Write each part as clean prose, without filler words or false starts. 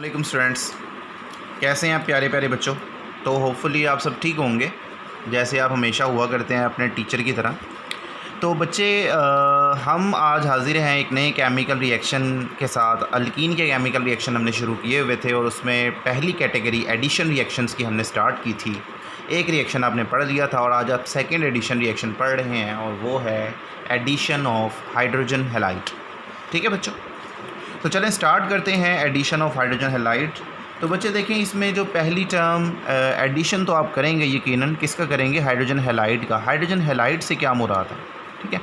वालेकुम स्टूडेंट्स, कैसे हैं आप प्यारे प्यारे बच्चों। तो होपफुली आप सब ठीक होंगे जैसे आप हमेशा हुआ करते हैं अपने टीचर की तरह। तो बच्चे हम आज हाजिर हैं एक नए केमिकल रिएक्शन के साथ। अल्कीन के केमिकल रिएक्शन हमने शुरू किए हुए थे और उसमें पहली कैटेगरी एडिशन रिएक्शंस की हमने स्टार्ट की थी। एक रिएक्शन आपने पढ़ लिया था और आज आप सेकेंड एडिशन रिएक्शन पढ़ रहे हैं और वो है एडिशन ऑफ हाइड्रोजन हैलाइड। ठीक है बच्चों, तो चलें स्टार्ट करते हैं एडिशन ऑफ हाइड्रोजन हैलाइड। तो बच्चे देखें, इसमें जो पहली टर्म एडिशन तो आप करेंगे यकीनन, किसका करेंगे? हाइड्रोजन हैलाइड का। हाइड्रोजन हैलाइड से क्या मुराद है? ठीक है,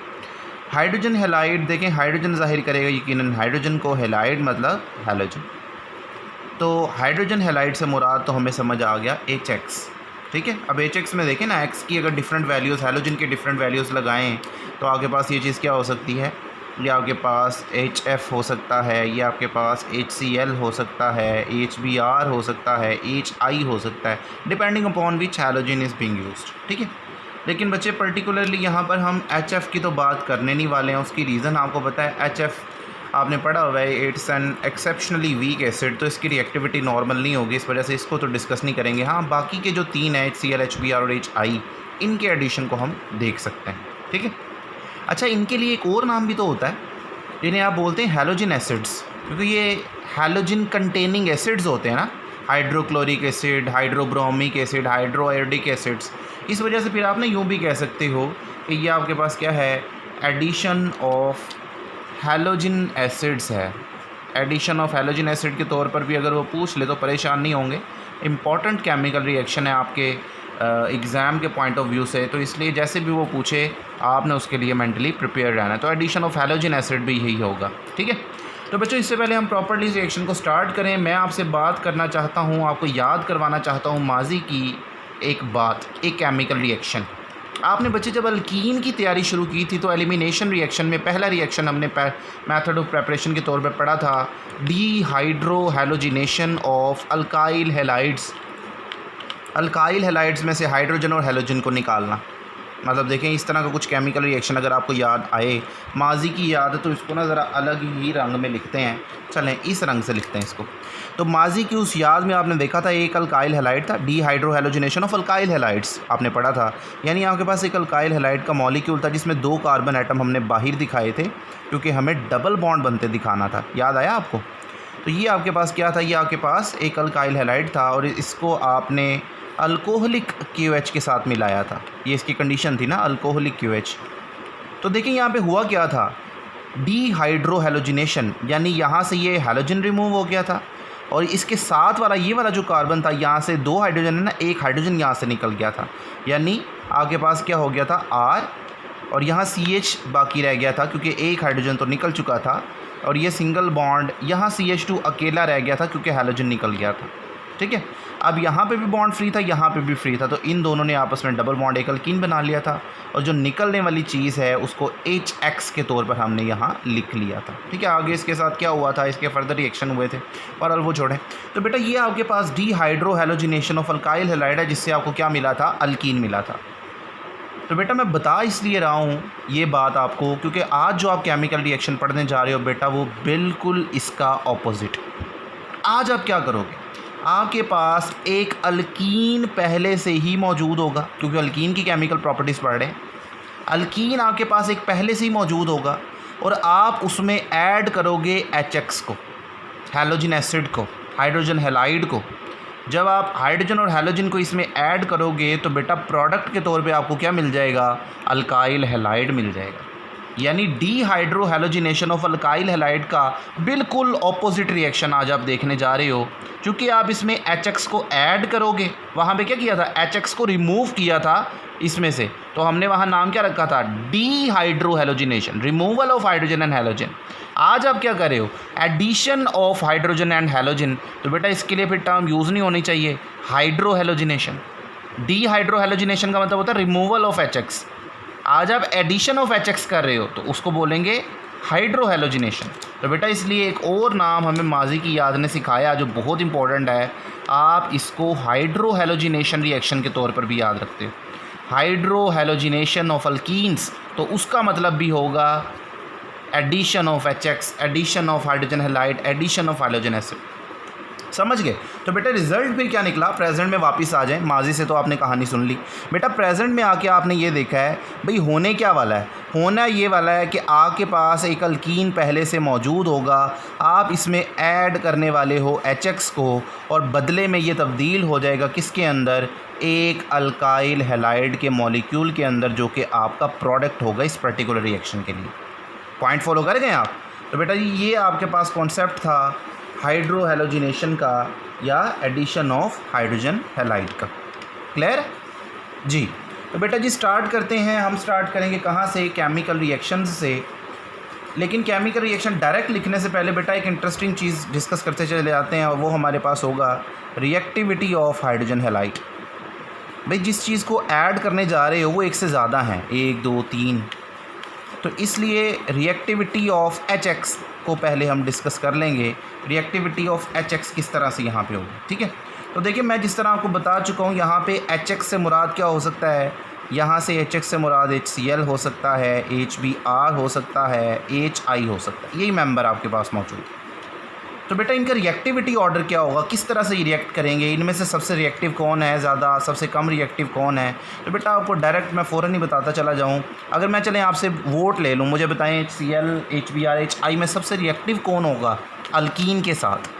हाइड्रोजन हैलाइड देखें, हाइड्रोजन जाहिर करेगा यकीनन हाइड्रोजन को, हैलाइड मतलब हैलोजन। तो हाइड्रोजन हैलाइड से मुराद तो हमें समझ आ गया HX। ठीक है, अब HX में देखें ना, X की अगर डिफरेंट वैल्यूज़, हैलोजन के डिफरेंट वैल्यूज़ लगाएं तो आपके पास ये चीज़ क्या हो सकती है? या आपके पास HF हो सकता है, या आपके पास HCl हो सकता है, HBr हो सकता है, HI हो सकता है, depending upon which halogen is being used. ठीक है, लेकिन बच्चे पर्टिकुलरली यहाँ पर हम HF की तो बात करने नहीं वाले हैं। उसकी रीज़न आपको पता है, HF आपने पढ़ा हुआ है, it's an exceptionally weak acid, तो इसकी रिएक्टिविटी नॉर्मल नहीं होगी, इस वजह से इसको तो डिस्कस नहीं करेंगे। हाँ, बाकी के जो तीन हैं HCl, HBr और HI, इनके एडिशन को हम देख सकते हैं। ठीक है, अच्छा, इनके लिए एक और नाम भी तो होता है, जिन्हें आप बोलते हैं हैलोजन एसिड्स, क्योंकि ये हैलोजन कंटेनिंग एसिड्स होते हैं ना, hydrochloric acid, hydrobromic acid, hydroiodic acids. इस वजह से फिर आप ना यूँ भी कह सकते हो कि ये आपके पास क्या है? एडिशन ऑफ हैलोजन एसिड्स है। एडिशन ऑफ हैलोजन एसिड के तौर पर भी अगर वो पूछ ले तो परेशान नहीं होंगे। इम्पॉर्टेंट केमिकल रिएक्शन है आपके एग्ज़ाम के पॉइंट ऑफ व्यू से, तो इसलिए जैसे भी वो पूछे आपने उसके लिए मेंटली प्रिपेयर रहना है। तो एडिशन ऑफ हैलोजन एसिड भी यही होगा। ठीक है, तो बच्चों इससे पहले हम प्रॉपर्ली रिएक्शन को स्टार्ट करें, मैं आपसे बात करना चाहता हूँ, आपको याद करवाना चाहता हूँ माजी की एक बात, एक केमिकल रिएक्शन। आपने बच्चे जब अल्कीन की तैयारी शुरू की थी तो एलिमिनेशन रिएक्शन में पहला रिएक्शन हमने मेथड ऑफ प्रेपरेशन के तौर पर पढ़ा था, dehydrohalogenation of alkyl halides. Alkyl halides में से हाइड्रोजन और हैलोजन को निकालना। मतलब देखें, इस तरह का कुछ केमिकल रिएक्शन अगर आपको याद आए, माजी की याद है, तो इसको ना ज़रा अलग ही रंग में लिखते हैं। चलें इस रंग से लिखते हैं इसको। तो माजी की उस याद में आपने देखा था एक अल्काइल हैलाइड था, dehydrohalogenation of alkyl halides आपने पढ़ा था। यानी आपके पास एक अल्काइल हैलाइड का मॉलिक्यूल था जिसमें 2 कार्बन एटम हमने बाहर दिखाए थे, क्योंकि हमें डबल बॉन्ड बनते दिखाना था। याद आया आपको? तो ये आपके पास क्या था? ये आपके पास एक अल्काइल हैलाइड था और इसको आपने अल्कोहलिक QH के साथ मिलाया था। ये इसकी कंडीशन थी ना, अल्कोहलिक QH। तो देखिए यहाँ पे हुआ क्या था? डीहाइड्रो हैलोजिनेशन, यानी यहाँ से ये हैलोजन रिमूव हो गया था और इसके साथ वाला ये वाला जो कार्बन था, यहाँ से 2 हाइड्रोजन है ना, एक हाइड्रोजन यहाँ से निकल गया था। यानी आपके पास क्या हो गया था? R, और यहाँ CH बाकी रह गया था क्योंकि एक हाइड्रोजन तो निकल चुका था, और ये सिंगल बॉन्ड यहाँ CH2 अकेला रह गया था क्योंकि हैलोजन निकल गया था। ठीक है, अब यहाँ पे भी बॉन्ड फ्री था, यहाँ पे भी फ्री था, तो इन दोनों ने आपस में डबल बॉन्ड एक अल्कीन बना लिया था, और जो निकलने वाली चीज़ है उसको HX के तौर पर हमने यहाँ लिख लिया था। ठीक है, आगे इसके साथ क्या हुआ था, इसके फर्दर रिएक्शन हुए थे, और वो छोड़ें। तो बेटा ये आपके पास dehydrohalogenation of alkyl halide है, जिससे आपको क्या मिला था? अल्कीन मिला था। तो बेटा मैं बता इसलिए रहा हूँ ये बात आपको, क्योंकि आज जो आप केमिकल रिएक्शन पढ़ने जा रहे हो बेटा, वो बिल्कुल इसका ऑपोजिट। आज आप क्या करोगे? आपके पास एक अल्कीन पहले से ही मौजूद होगा, क्योंकि अल्कीन की केमिकल प्रॉपर्टीज़ पढ़ रहे हैं। अल्कीन आपके पास एक पहले से ही मौजूद होगा और आप उसमें ऐड करोगे HX को, हैलोजन एसिड को, हाइड्रोजन हैलाइड को। जब आप हाइड्रोजन और हैलोजन को इसमें ऐड करोगे तो बेटा प्रोडक्ट के तौर पे आपको क्या मिल जाएगा? अल्काइल हैलाइड मिल जाएगा। यानी dehydro halogenation of alkyl halide का बिल्कुल ऑपोजिट रिएक्शन आज आप देखने जा रहे हो। क्योंकि आप इसमें HX को ऐड करोगे, वहाँ पे क्या किया था? HX को रिमूव किया था इसमें से, तो हमने वहाँ नाम क्या रखा था? Dehydrohalogenation, removal of hydrogen and halogen. आज आप क्या कर रहे हो? Addition of hydrogen and halogen. तो बेटा इसके लिए फिर टर्म यूज़ नहीं होनी चाहिए हाइड्रो हैलोजिनेशन। डीहाइड्रो हैलोजिनेशन का मतलब होता है रिमूवल ऑफ HX। आज आप एडिशन ऑफ HX कर रहे हो तो उसको बोलेंगे हाइड्रो हैलोजिनेशन। तो बेटा इसलिए एक और नाम हमें माजी की याद ने सिखाया जो बहुत इंपॉर्टेंट है, आप इसको हाइड्रो हैलोजिनेशन रिएक्शन के तौर पर भी याद रखते हो। हाइड्रो हैलोजिनेशन ऑफ अल्कीन्स, तो उसका मतलब भी होगा addition of HX, addition of hydrogen halide, addition of hydrogen acid. समझ गए? तो बेटा रिज़ल्ट फिर क्या निकला, प्रेजेंट में वापस आ जाएं, माजी से तो आपने कहानी सुन ली, बेटा प्रेजेंट में आके आपने ये देखा है भाई होने क्या वाला है, होना ये वाला है कि आपके पास एक अल्कीन पहले से मौजूद होगा, आप इसमें ऐड करने वाले हो HX को, और बदले में ये तब्दील हो जाएगा किसके अंदर, एक अल्काइल हैलाइड के मॉलिक्यूल के अंदर, जो कि आपका प्रोडक्ट होगा इस पर्टिकुलर रिएक्शन के लिए। पॉइंट फॉलो कर गए आप? तो बेटा जी ये आपके पास कॉन्सेप्ट था हाइड्रो हैलोजिनेशन का या एडिशन ऑफ हाइड्रोजन हैलाइड का। क्लियर जी? तो बेटा जी स्टार्ट करते हैं, हम स्टार्ट करेंगे कहाँ से, केमिकल रिएक्शंस से। लेकिन केमिकल रिएक्शन डायरेक्ट लिखने से पहले बेटा एक इंटरेस्टिंग चीज़ डिस्कस करते चले जाते हैं, और वो हमारे पास होगा रिएक्टिविटी ऑफ हाइड्रोजन हैलाइड। भाई जिस चीज़ को ऐड करने जा रहे हो वो एक से ज़्यादा हैं, 1 2 3, तो इसलिए रिएक्टिविटी ऑफ HX को पहले हम डिस्कस कर लेंगे। रिएक्टिविटी ऑफ HX किस तरह से यहाँ पे होगी, ठीक है? तो देखिए मैं जिस तरह आपको बता चुका हूँ, यहाँ पे HX से मुराद क्या हो सकता है, यहाँ से HX से मुराद HCl हो सकता है, HBr हो सकता है, HI हो सकता है, यही मेंबर आपके पास मौजूद है। तो बेटा इनका रिएक्टिविटी ऑर्डर क्या होगा, किस तरह से ये रिएक्ट करेंगे, इनमें से सबसे रिएक्टिव कौन है, ज़्यादा सबसे कम रिएक्टिव कौन है? तो बेटा आपको डायरेक्ट मैं फ़ौरन ही बताता चला जाऊँ। अगर मैं चलें आपसे वोट ले लूँ, मुझे बताएं HCl, HBr, HI में सबसे रिएक्टिव कौन होगा अल्कीन के साथ,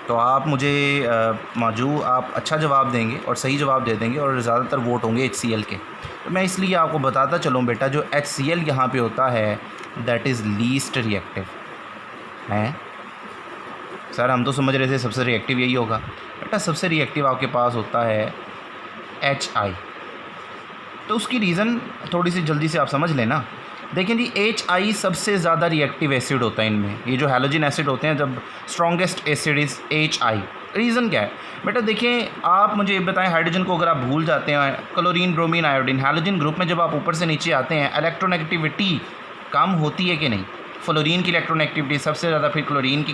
तो आप मुझे आप अच्छा जवाब देंगे और सही जवाब दे देंगे, और ज़्यादातर वोट होंगे HCl के। तो मैं इसलिए आपको बताता चलूँ बेटा, जो HCl यहाँ पे होता है दैट इज़ लीस्ट रिएक्टिव है। सर हम तो समझ रहे थे सबसे रिएक्टिव यही होगा, बेटा सबसे रिएक्टिव आपके पास होता है HI। तो उसकी रीज़न थोड़ी सी जल्दी से आप समझ लेना। देखें जी HI सबसे ज़्यादा रिएक्टिव एसिड होता है इनमें, ये जो हैलोजन एसिड होते हैं, जब strongest acid is HI। Reason क्या है बेटा, देखें आप मुझे बताएं, हाइड्रोजन को अगर आप भूल जाते हैं, chlorine bromine iodine, halogen group में जब आप ऊपर से नीचे आते हैं इलेक्ट्रोनेगेटिविटी कम होती है कि नहीं? फ्लोरीन की इलेक्ट्रोनेगेटिविटी सबसे ज़्यादा, फिर क्लोरीन की,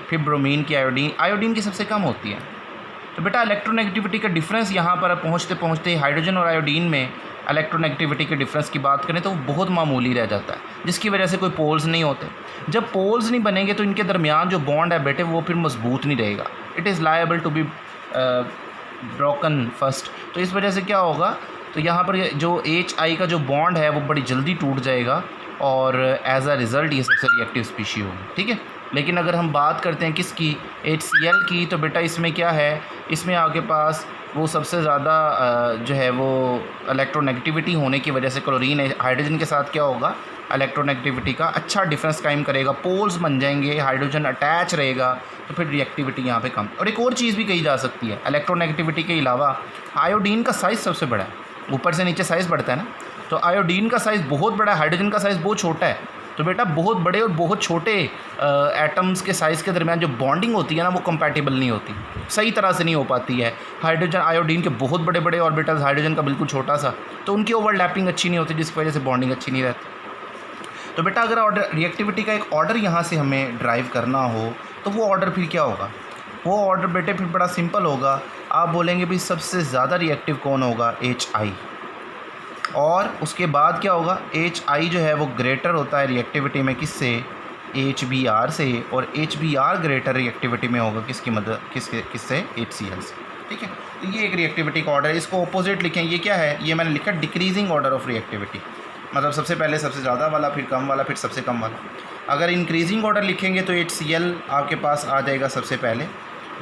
फिर ब्रोमीन की, आयोडीन की सबसे कम होती है। तो बेटा इलेक्ट्रोनेगेटिविटी का डिफरेंस यहाँ पर पहुँचते पहुँचते हाइड्रोजन और आयोडीन में इलेक्ट्रोनेगेटिविटी के डिफरेंस की बात करें तो वो बहुत मामूली रह जाता है, जिसकी वजह से कोई पोल्स नहीं होते। जब पोल्स नहीं बनेंगे तो इनके दरमियान जो बॉन्ड है बेटे वो फिर मजबूत नहीं रहेगा, it is liable to be broken first. तो इस वजह से क्या होगा, तो यहाँ पर जो HI का जो बॉन्ड है वो बड़ी जल्दी टूट जाएगा, और एज अ रिज़ल्ट ये सबसे रिएक्टिव स्पीशी होगी, ठीक है? लेकिन अगर हम बात करते हैं किसकी, HCl की, तो बेटा इसमें क्या है, इसमें आपके पास वो सबसे ज़्यादा जो है वो इलेक्ट्रोनेगेटिविटी होने की वजह से क्लोरीन हाइड्रोजन के साथ क्या होगा, इलेक्ट्रोनेगेटिविटी का अच्छा डिफरेंस कायम करेगा, पोल्स बन जाएंगे, हाइड्रोजन अटैच रहेगा, तो फिर रिएक्टिविटी यहाँ पे कम। और एक और चीज़ भी कही जा सकती है, इलेक्ट्रोनेगेटिविटी के अलावा आयोडीन का साइज़ सबसे बड़ा है, ऊपर से नीचे साइज़ बढ़ता है ना, तो आयोडीन का साइज़ बहुत बड़ा है, हाइड्रोजन का साइज़ बहुत छोटा है। तो बेटा बहुत बड़े और बहुत छोटे एटम्स के साइज़ के दरमियान जो बॉन्डिंग होती है ना वो कंपैटिबल नहीं होती, सही तरह से नहीं हो पाती है। हाइड्रोजन आयोडीन के बहुत बड़े बड़े ऑर्बिटल्स, हाइड्रोजन का बिल्कुल छोटा सा, तो उनकी ओवरलैपिंग अच्छी नहीं होती, जिसकी वजह से बॉन्डिंग अच्छी नहीं रहती। तो बेटा अगर ऑर्डर रिएक्टिविटी का एक ऑर्डर यहाँ से हमें ड्राइव करना हो तो वो ऑर्डर फिर क्या होगा, वो ऑर्डर बेटे फिर बड़ा सिंपल होगा। आप बोलेंगे भाई सबसे ज़्यादा रिएक्टिव कौन होगा, HI, और उसके बाद क्या होगा, HI जो है वो ग्रेटर होता है रिएक्टिविटी में किससे, HBr से, और HBr ग्रेटर रिएक्टिविटी में होगा किसकी मदद, किससे, HCl से, ठीक है? तो ये एक रिएक्टिविटी का ऑर्डर है। इसको अपोजिट लिखें, ये क्या है, ये मैंने लिखा डिक्रीजिंग ऑर्डर ऑफ रिएक्टिविटी, मतलब सबसे पहले सबसे ज़्यादा वाला, फिर कम वाला, फिर सबसे कम वाला। अगर इंक्रीजिंग ऑर्डर लिखेंगे तो HCl आपके पास आ जाएगा सबसे पहले,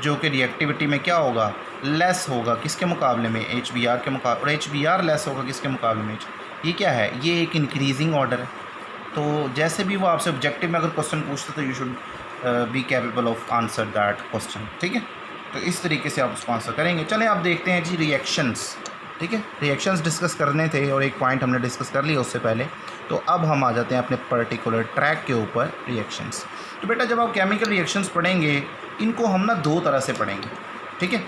जो कि रिएक्टिविटी में क्या होगा, लेस होगा किसके मुकाबले में, HBr के मुकाबले, और HBr लेस होगा किसके मुकाबले में, ये क्या है, ये एक इंक्रीजिंग ऑर्डर है। तो जैसे भी वो आपसे ऑब्जेक्टिव में अगर क्वेश्चन पूछते तो you should be capable of answer that question, ठीक है? तो इस तरीके से आप उसको आंसर करेंगे। चलें आप देखते हैं जी रिएक्शंस, ठीक है? रिएक्शंस डिस्कस करने थे और एक पॉइंट हमने डिस्कस कर लिया उससे पहले, तो अब हम आ जाते हैं अपने पर्टिकुलर ट्रैक के ऊपर, रिएक्शंस। तो बेटा जब आप केमिकल रिएक्शंस पढ़ेंगे इनको हम ना दो तरह से पढ़ेंगे, ठीक है?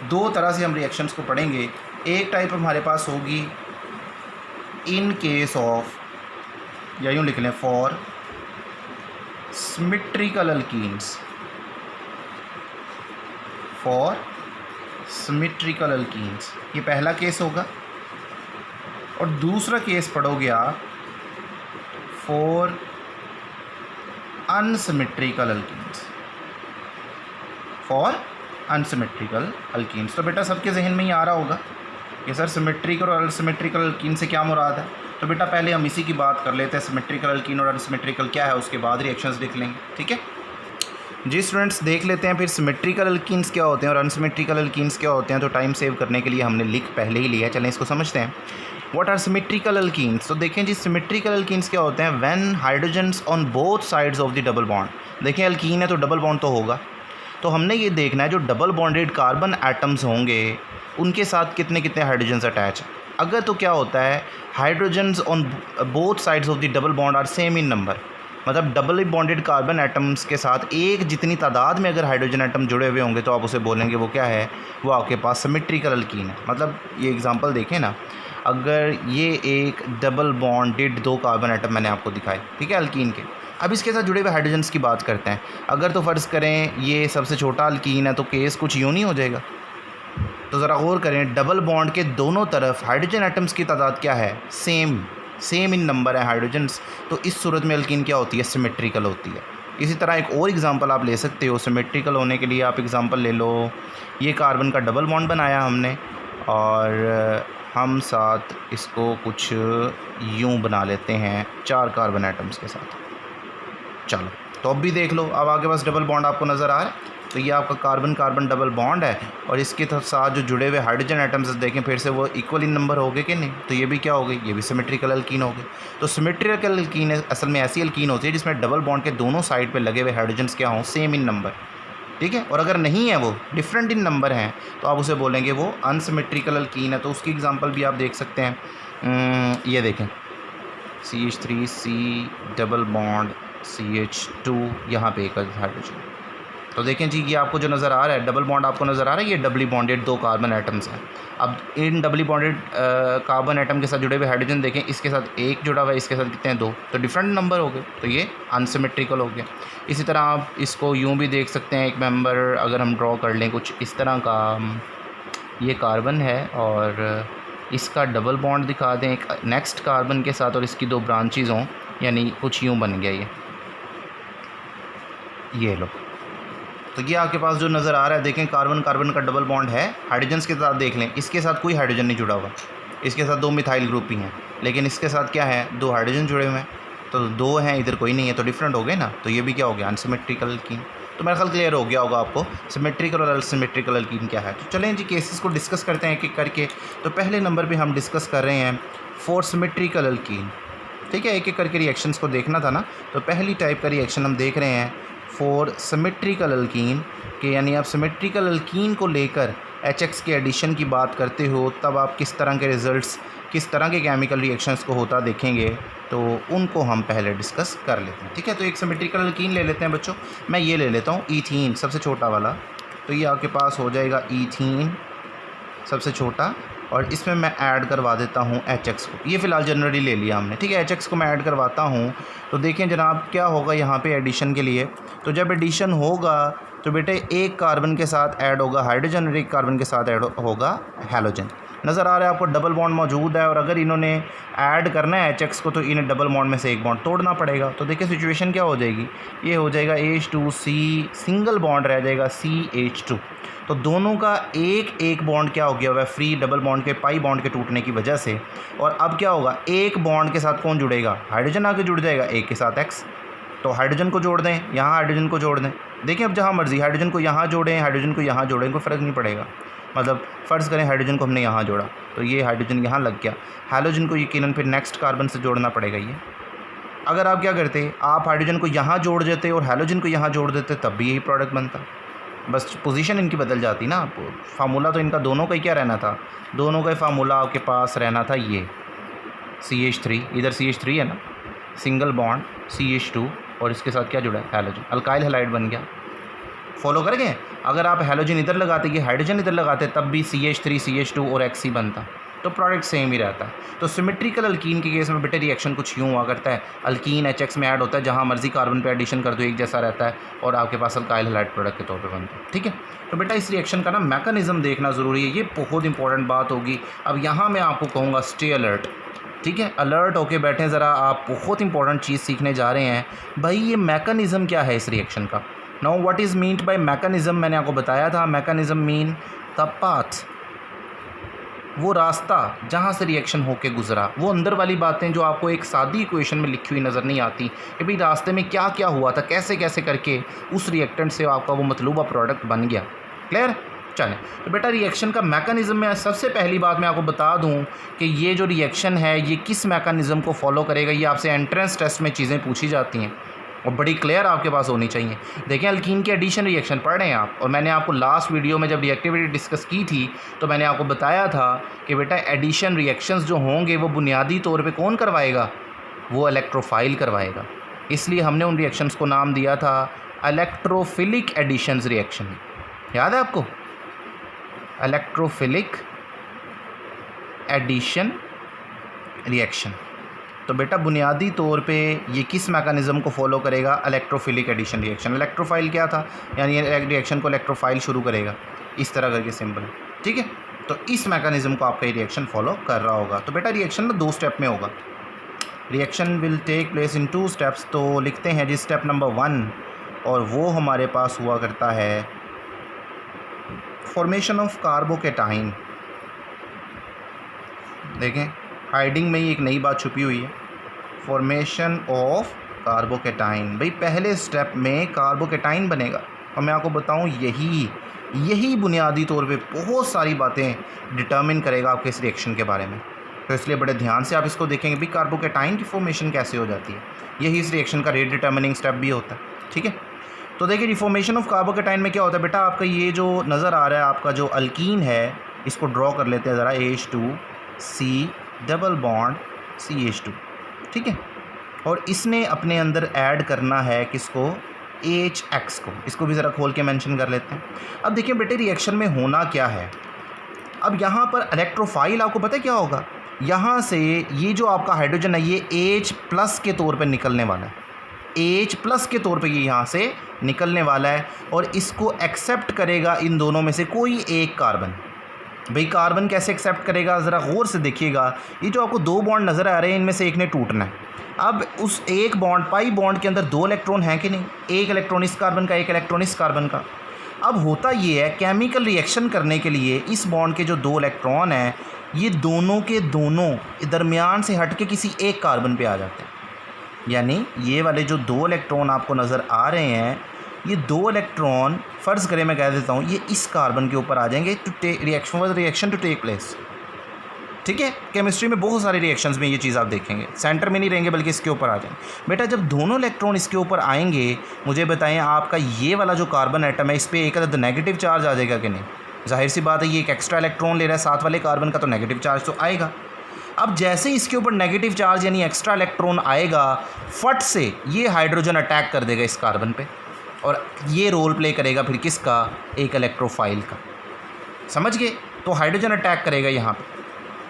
दो तरह से हम रिएक्शंस को पढ़ेंगे। एक टाइप हमारे पास होगी इन केस ऑफ, या यूँ लिख लें for symmetrical alkenes, for symmetrical alkenes, ये पहला केस होगा। और दूसरा केस पढ़ोगे आप for unsymmetrical alkenes, for unsymmetrical alkenes. तो बेटा सबके जहन में ही आ रहा होगा कि सर सिमेट्रिकल और अनसिमेट्रिकल अल्कीन से क्या मुराद है। तो बेटा पहले हम इसी की बात कर लेते हैं, सिमेट्रिकल अल्कीन और अनसिमेट्रिकल क्या है, उसके बाद रिएक्शंस लिख लेंगे। ठीक है जी स्टूडेंट्स, देख लेते हैं फिर सिमेट्रिकल अल्कीन्स क्या होते हैं और अनसिमेट्रिकल अल्कीन्स क्या होते हैं। तो टाइम सेव करने के लिए हमने लिख पहले ही लिया, चलें इसको समझते हैं। What are symmetrical alkenes. तो देखें जी सिमेट्रिकल अल्कीन्स क्या होते हैं, when hydrogens on both sides of the double bond. देखें अल्कीन है तो डबल बॉन्ड तो होगा, तो हमने ये देखना है जो डबल बॉन्डेड कार्बन एटम्स होंगे उनके साथ कितने कितने हाइड्रोजन्स अटैच हैं। अगर तो क्या होता है, hydrogens on both sides of the double bond are same in number, मतलब डबल बॉन्डेड कार्बन एटम्स के साथ एक जितनी तादाद में अगर हाइड्रोजन एटम जुड़े हुए होंगे तो आप उसे बोलेंगे वो क्या है, वो आपके पास सिमेट्रिकल अल्कीन है। मतलब ये एग्जांपल देखें ना, अगर ये एक डबल बॉन्डेड 2 कार्बन एटम मैंने आपको दिखाए, ठीक है, अल्कीन के। अब इसके साथ जुड़े हुए हाइड्रोजन्स की बात करते हैं। अगर तो फ़र्ज़ करें ये सबसे छोटा अल्कीन है तो केस कुछ यूँ नहीं हो जाएगा। तो ज़रा गौर करें, डबल बॉन्ड के दोनों तरफ हाइड्रोजन एटम्स की तादाद क्या है, सेम इन नंबर है हाइड्रोजन्स। तो इस सूरत में अल्कीन क्या होती है, सिमेट्रिकल होती है। इसी तरह एक और एग्जांपल आप ले सकते हो सिमेट्रिकल होने के लिए। आप एग्जांपल ले लो, ये कार्बन का डबल बॉन्ड बनाया हमने और हम साथ इसको कुछ यूं बना लेते हैं 4 कार्बन एटम्स के साथ। चलो तो अब भी देख लो, अब आपके पास डबल बॉन्ड आपको नज़र आ रहा है। तो ये आपका कार्बन कार्बन डबल बॉन्ड है और इसके साथ जो जुड़े हुए हाइड्रोजन एटम्स देखें फिर से वो इक्वल इन नंबर हो गए कि नहीं। तो ये भी क्या हो गई, ये भी सिमेट्रिकल अल्कीन हो गए। तो सिमेट्रिकल अल्कीन असल में ऐसी अल्कीन होती है जिसमें डबल बॉन्ड के दोनों साइड पे लगे हुए हाइड्रोजन्स क्या हों, सेम इन नंबर। ठीक है, और अगर नहीं है वो डिफरेंट इन नंबर हैं तो आप उसे बोलेंगे वो अनसिमेट्रिकल अल्कीन है। तो उसकी एग्जांपल भी आप देख सकते हैं, ये देखें CH3C डबल बॉन्ड CH2, यहाँ पे एक हाइड्रोजन। तो देखें जी, ये आपको जो नज़र आ रहा है डबल बॉन्ड आपको नज़र आ रहा है, ये डबली बॉन्डेड 2 कार्बन एटम्स हैं। अब इन डबली बॉन्डेड कार्बन एटम के साथ जुड़े हुए हाइड्रोजन देखें, इसके साथ एक जुड़ा हुआ है, इसके साथ कितने हैं, 2, तो डिफरेंट नंबर हो गए, तो ये अनसिमेट्रिकल हो गया। इसी तरह आप इसको यूँ भी देख सकते हैं, एक मेंबर अगर हम ड्रॉ कर लें कुछ इस तरह का, ये कार्बन है और इसका डबल बॉन्ड दिखा दें एक नेक्स्ट कार्बन के साथ और इसकी 2 ब्रांचेज़ हों, यानी कुछ यूँ बन गया ये लो। तो ये आपके पास जो नज़र आ रहा है, देखें कार्बन कार्बन का डबल बॉन्ड है, हाइड्रोजन्स के साथ देख लें, इसके साथ कोई हाइड्रोजन नहीं जुड़ा हुआ, इसके साथ 2 मिथाइल ग्रुप ही हैं, लेकिन इसके साथ क्या है, 2 हाइड्रोजन जुड़े हुए हैं। तो 2 हैं, इधर कोई नहीं है, तो डिफरेंट हो गए ना। तो ये भी क्या हो गया, अनसिमेट्रिकल अल्कीन। तो मेरा ख्याल क्लियर हो गया होगा आपको सिमेट्रिकल और अनसिमेट्रिकल अल्कीन क्या है। तो चलें जी केसेस को डिस्कस करते हैं एक एक करके। तो पहले नंबर पर हम डिस्कस कर रहे हैं फॉर सिमेट्रिकल अल्कीन। ठीक है, एक एक करके रिएक्शंस को देखना था ना। तो पहली टाइप का रिएक्शन हम देख रहे हैं फॉर सिमेट्रिकल अल्कीन के, यानी आप सिमेट्रिकल अल्कीन को लेकर HX के एडिशन की बात करते हो तब आप किस तरह के रिज़ल्ट्स, किस तरह के केमिकल रिएक्शंस को होता देखेंगे, तो उनको हम पहले डिस्कस कर लेते हैं। ठीक है, तो एक सिमेट्रिकल अल्कीन ले लेते हैं बच्चों। मैं ये ले लेता हूँ ईथीन, सबसे छोटा वाला। तो ये आपके पास हो जाएगा ईथीन सबसे छोटा, और इसमें मैं ऐड करवा देता हूँ HX को। ये फ़िलहाल जनरली ले लिया हमने, ठीक है। HX को मैं ऐड करवाता हूँ। तो देखें जनाब क्या होगा यहाँ पे एडिशन के लिए। तो जब एडिशन होगा तो बेटे एक कार्बन के साथ ऐड होगा हाइड्रोजन और एक कार्बन के साथ ऐड होगा हैलोजन। नज़र आ रहा है आपको डबल बॉन्ड मौजूद है, और अगर इन्होंने ऐड करना है HX को तो इन्हें डबल बॉन्ड में से एक बॉन्ड तोड़ना पड़ेगा। तो देखिए सिचुएशन क्या हो जाएगी, ये हो जाएगा H2C, सिंगल बॉन्ड रह जाएगा CH2। तो दोनों का एक एक बॉन्ड क्या हो गया हुआ है फ्री, डबल बॉन्ड के पाई बॉन्ड के टूटने की वजह से। और अब क्या होगा, एक बॉन्ड के साथ कौन जुड़ेगा, हाइड्रोजन आके जुड़ जाएगा, एक के साथ X। तो हाइड्रोजन को जोड़ दें, यहाँ हाइड्रोजन को जोड़ दें। देखिए अब जहाँ मर्जी हाइड्रोजन को यहाँ जोड़ें, हाइड्रोजन को यहाँ जोड़ें, कोई फ़र्क नहीं पड़ेगा। मतलब फ़र्ज़ करें हाइड्रोजन को हमने यहाँ जोड़ा तो ये हाइड्रोजन यहाँ लग गया, हैलोजन को यकीनन फिर नेक्स्ट कार्बन से जोड़ना पड़ेगा। ये अगर आप क्या करते, आप हाइड्रोजन को यहाँ जोड़ देते और हैलोजन को यहाँ जोड़ देते तब भी यही प्रोडक्ट बनता, बस पोजीशन इनकी बदल जाती ना। फार्मूला तो इनका दोनों का ही क्या रहना था, दोनों का ही फार्मूला आपके पास रहना था ये CH3, इधर CH3 है ना, सिंगल बॉन्ड CH2 और इसके साथ क्या जुड़ा है हैलोजन, अल्काइल हैलाइड बन गया। फॉलो कर गए। अगर आप हैलोजन इधर लगाते, ये हाइड्रोजन इधर लगाते तब भी CH3 CH2 और X ही बनता, तो प्रोडक्ट सेम ही रहता है। तो सिमेट्रिकल अल्कीन के केस में बेटे रिएक्शन कुछ यूँ हुआ करता है, अल्कीन HX में ऐड होता है, जहाँ मर्जी कार्बन पे एडिशन कर दो एक जैसा रहता है और आपके पास अल्काइल हैलाइड प्रोडक्ट के तौर पे बनता है। ठीक है, तो बेटा इस रिएक्शन का ना मैकेनिज्म देखना ज़रूरी है, ये बहुत इंपॉर्टेंट बात होगी। अब यहाँ मैं आपको कहूँगा स्टे अलर्ट, ठीक है, अलर्ट होके बैठें ज़रा, आप बहुत इंपॉर्टेंट चीज़ सीखने जा रहे हैं। भाई ये मैकेनिज़म क्या है इस रिएक्शन का, now what is meant by mechanism, मैंने आपको बताया था मैकेनिज्म मीन द पाथ, वो रास्ता जहाँ से रिएक्शन होके गुजरा, वो अंदर वाली बातें जो आपको एक सादी इक्वेशन में लिखी हुई नज़र नहीं आती कि भाई रास्ते में क्या क्या हुआ था, कैसे कैसे करके उस रिएक्टेंट से आपका वो मतलूबा प्रोडक्ट बन गया। क्लियर? चलें, तो बेटा रिएक्शन का मैकेनिज़्म में सबसे पहली बात मैं आपको बता दूं कि ये जो रिएक्शन है ये किस मैकेनिज़्म को फॉलो करेगा। ये आपसे एंट्रेंस टेस्ट में चीज़ें पूछी जाती हैं और बड़ी क्लियर आपके पास होनी चाहिए। देखें, अल्कीन के एडिशन रिएक्शन पढ़ रहे हैं आप, और मैंने आपको लास्ट वीडियो में जब रिएक्टिविटी डिस्कस की थी तो मैंने आपको बताया था कि बेटा एडिशन रिएक्शंस जो होंगे वो बुनियादी तौर पे कौन करवाएगा, वो इलेक्ट्रोफाइल करवाएगा। इसलिए हमने उन रिएक्शंस को नाम दिया था इलेक्ट्रोफिलिक एडिशंस रिएक्शन। याद है आपको? Electrophilic addition reaction. तो बेटा बुनियादी तौर पे ये किस मैकेनिज़्म को फॉलो करेगा? Electrophilic addition reaction. इलेक्ट्रोफाइल क्या था? यानी ये रिएक्शन को इलेक्ट्रोफाइल शुरू करेगा, इस तरह करके सिंपल है। ठीक है, तो इस मैकेनिज़्म को आपका ये रिएक्शन फॉलो कर रहा होगा। तो बेटा रिएक्शन ना 2 स्टेप में होगा। Reaction will take place in 2 steps. तो लिखते हैं जी स्टेप नंबर 1, और वो हमारे पास हुआ करता है फॉर्मेशन ऑफ कार्बोकेटाइन। देखें, हाइडिंग में ही एक नई बात छुपी हुई है, फॉर्मेशन ऑफ कार्बोकेटाइन। भाई पहले स्टेप में कार्बोकेटाइन बनेगा, और मैं आपको बताऊं यही बुनियादी तौर पे बहुत सारी बातें डिटर्मिन करेगा आपके इस रिएक्शन के बारे में। तो इसलिए बड़े ध्यान से आप इसको देखेंगे भी कार्बोकेटाइन की फॉर्मेशन कैसे हो जाती है। यही इस रिएक्शन का रेट डिटर्मिनिंग स्टेप भी होता है। ठीक है, तो देखिए रिफॉर्मेशन ऑफ कार्बोकेटाइन में क्या होता है बेटा, आपका ये जो नज़र आ रहा है आपका जो अल्कीन है, इसको ड्रॉ कर लेते हैं ज़रा, H2C डबल बॉन्ड CH2। ठीक है, और इसने अपने अंदर ऐड करना है किसको? HX को। इसको भी ज़रा खोल के मेंशन कर लेते हैं। अब देखिए बेटे रिएक्शन में होना क्या है। अब यहाँ पर इलेक्ट्रोफाइल आपको पता है क्या होगा, यहाँ से ये जो आपका हाइड्रोजन है ये H+ के तौर पे निकलने वाला है, H+ के तौर पे ये यहाँ से निकलने वाला है, और इसको एक्सेप्ट करेगा इन दोनों में से कोई एक कार्बन। भाई कार्बन कैसे एक्सेप्ट करेगा, ज़रा गौर से देखिएगा। ये जो आपको 2 बॉन्ड नज़र आ रहे हैं इनमें से एक ने टूटना है। अब उस एक बॉन्ड पाई बॉन्ड के अंदर 2 इलेक्ट्रॉन हैं कि नहीं, एक इलेक्ट्रॉन इस कार्बन का, एक इलेक्ट्रॉन इस कार्बन का। अब होता ये है केमिकल रिएक्शन करने के लिए इस बॉन्ड के जो 2 इलेक्ट्रॉन हैं ये दोनों के दोनों दरमियान से हट के किसी एक कार्बन पे आ जाते हैं। यानी ये वाले जो 2 इलेक्ट्रॉन आपको नज़र आ रहे हैं, ये 2 इलेक्ट्रॉन फ़र्ज़ करें मैं कह देता हूँ ये इस कार्बन के ऊपर आ जाएंगे to take reaction to take place. ठीक है, केमिस्ट्री में बहुत सारे रिएक्शंस में ये चीज़ आप देखेंगे, सेंटर में नहीं रहेंगे बल्कि इसके ऊपर आ जाएंगे। बेटा जब दोनों इलेक्ट्रॉन इसके ऊपर आएंगे, मुझे बताएं आपका ये वाला जो कार्बन एटम है इस पर एक अदद नेगेटिव चार्ज आ जाएगा कि नहीं? जाहिर सी बात है, ये एक एक्स्ट्रा इलेक्ट्रॉन ले रहा है साथ वाले कार्बन का, तो नेगेटिव चार्ज तो आएगा। अब जैसे इसके ऊपर नेगेटिव चार्ज यानी एक्स्ट्रा इलेक्ट्रॉन आएगा, फट से ये हाइड्रोजन अटैक कर देगा इस कार्बन पे, और ये रोल प्ले करेगा फिर किसका? एक इलेक्ट्रोफाइल का। समझ गए? तो हाइड्रोजन अटैक करेगा यहाँ पे।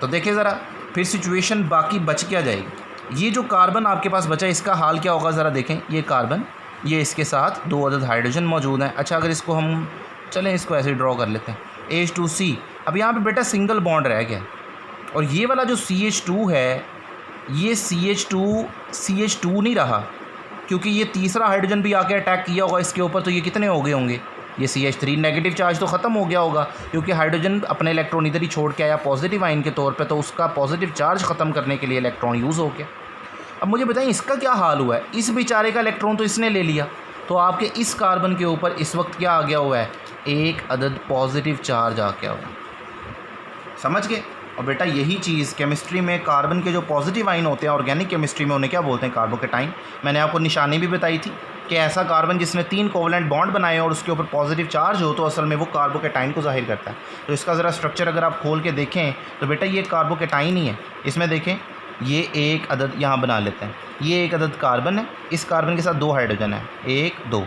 तो देखिए ज़रा फिर सिचुएशन बाकी बच क्या जाएगी। ये जो कार्बन आपके पास बचा इसका हाल क्या होगा ज़रा देखें। ये कार्बन, ये इसके साथ 2 अदद हाइड्रोजन मौजूद हैं। अच्छा अगर इसको हम चलें इसको ऐसे ड्रॉ कर लेते हैं H2C। अब यहाँ पे बेटा सिंगल बॉन्ड रह गया, और ये वाला जो CH2 है ये CH2 नहीं रहा, क्योंकि ये तीसरा हाइड्रोजन भी आके अटैक किया होगा इसके ऊपर। तो ये कितने हो गए होंगे? ये CH3 नेगेटिव चार्ज तो ख़त्म हो गया होगा, क्योंकि हाइड्रोजन अपने इलेक्ट्रॉन इधर ही छोड़ के आया पॉजिटिव आइन के तौर पे, तो उसका पॉजिटिव चार्ज ख़त्म करने के लिए इलेक्ट्रॉन यूज़ हो गया। अब मुझे बताएं इसका क्या हाल हुआ है। इस बेचारे का इलेक्ट्रॉन तो इसने ले लिया, तो आपके इस कार्बन के ऊपर इस वक्त क्या आ गया हुआ है? एक अदद पॉजिटिव चार्ज आ गया हुआ। समझ गए? और बेटा यही चीज़ केमिस्ट्री में कार्बन के जो पॉजिटिव आइन होते हैं, ऑर्गेनिक केमिस्ट्री में उन्हें क्या बोलते हैं? कार्बोकेटाइन। मैंने आपको निशानी भी बताई थी कि ऐसा कार्बन जिसने 3 कोवलेंट बॉन्ड बनाए और उसके ऊपर पॉजिटिव चार्ज हो, तो असल में वो कार्बोकेटाइन को जाहिर करता है। तो इसका ज़रा स्ट्रक्चर अगर आप खोल के देखें तो बेटा ये कार्बोकेटाइन ही है। इसमें देखें ये एक अदद यहाँ बना लेते हैं, ये एक अदद कार्बन है, इस कार्बन के साथ 2 हाइड्रोजन है, 1 2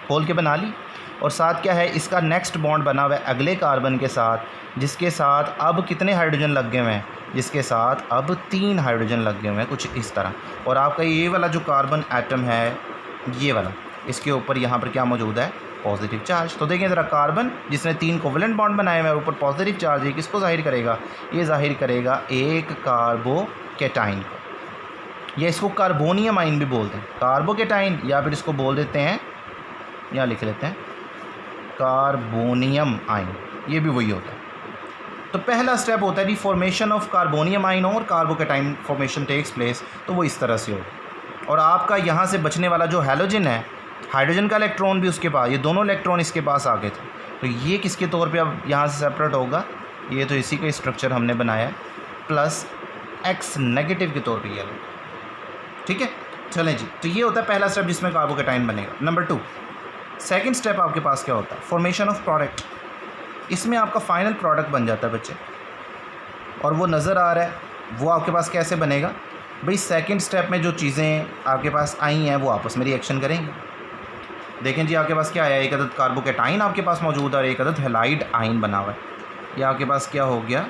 खोल के बना ली। और साथ क्या है, इसका नेक्स्ट बॉन्ड बना हुआ है अगले कार्बन के साथ, जिसके साथ अब कितने हाइड्रोजन लग गए हुए हैं? जिसके साथ अब 3 हाइड्रोजन लग गए हुए हैं, कुछ इस तरह। और आपका ये वाला जो कार्बन एटम है ये वाला, इसके ऊपर यहाँ पर क्या मौजूद है? Positive charge. तो देखें ज़रा, कार्बन जिसने 3 कोवलेंट बॉन्ड बनाए हुए हैं और ऊपर पॉजिटिव चार्ज है, किसको जाहिर करेगा? ये जाहिर करेगा एक कार्बोकेटाइन को, या इसको कार्बोनियम आइन भी बोलते हैं, कार्बोकेटाइन, या फिर इसको बोल देते हैं यहाँ लिख लेते हैं कार्बोनियम आयन, ये भी वही होता है। तो पहला स्टेप होता है फॉर्मेशन ऑफ कार्बोनियम आयन और कार्बोकैटायन फॉर्मेशन टेक्स प्लेस, तो वो इस तरह से होगा। और आपका यहाँ से बचने वाला जो हैलोजन है, हाइड्रोजन का इलेक्ट्रॉन भी उसके पास, ये दोनों इलेक्ट्रॉन इसके पास आ गए थे, तो ये किसके तौर पे अब यहाँ से सेपरेट होगा, ये तो इसी का स्ट्रक्चर हमने बनाया है, प्लस X नेगेटिव के तौर पे ये लोग, ठीक है। चलें जी, तो ये होता है पहला स्टेप जिसमें कार्बोकैटायन बनेगा। नंबर 2, सेकंड स्टेप आपके पास क्या होता है, फॉर्मेशन ऑफ प्रोडक्ट। इसमें आपका फाइनल प्रोडक्ट बन जाता है बच्चे, और वो नज़र आ रहा है, वो आपके पास कैसे बनेगा भाई। सेकंड स्टेप में जो चीज़ें आपके पास आई हैं वो आपस में रिएक्शन करेंगे। देखें जी, आपके पास क्या आया, एक अदद कार्बोकैटायन आपके पास मौजूद है और एक अदद हैलाइड आयन बना हुआ है। ये आपके पास क्या हो गया,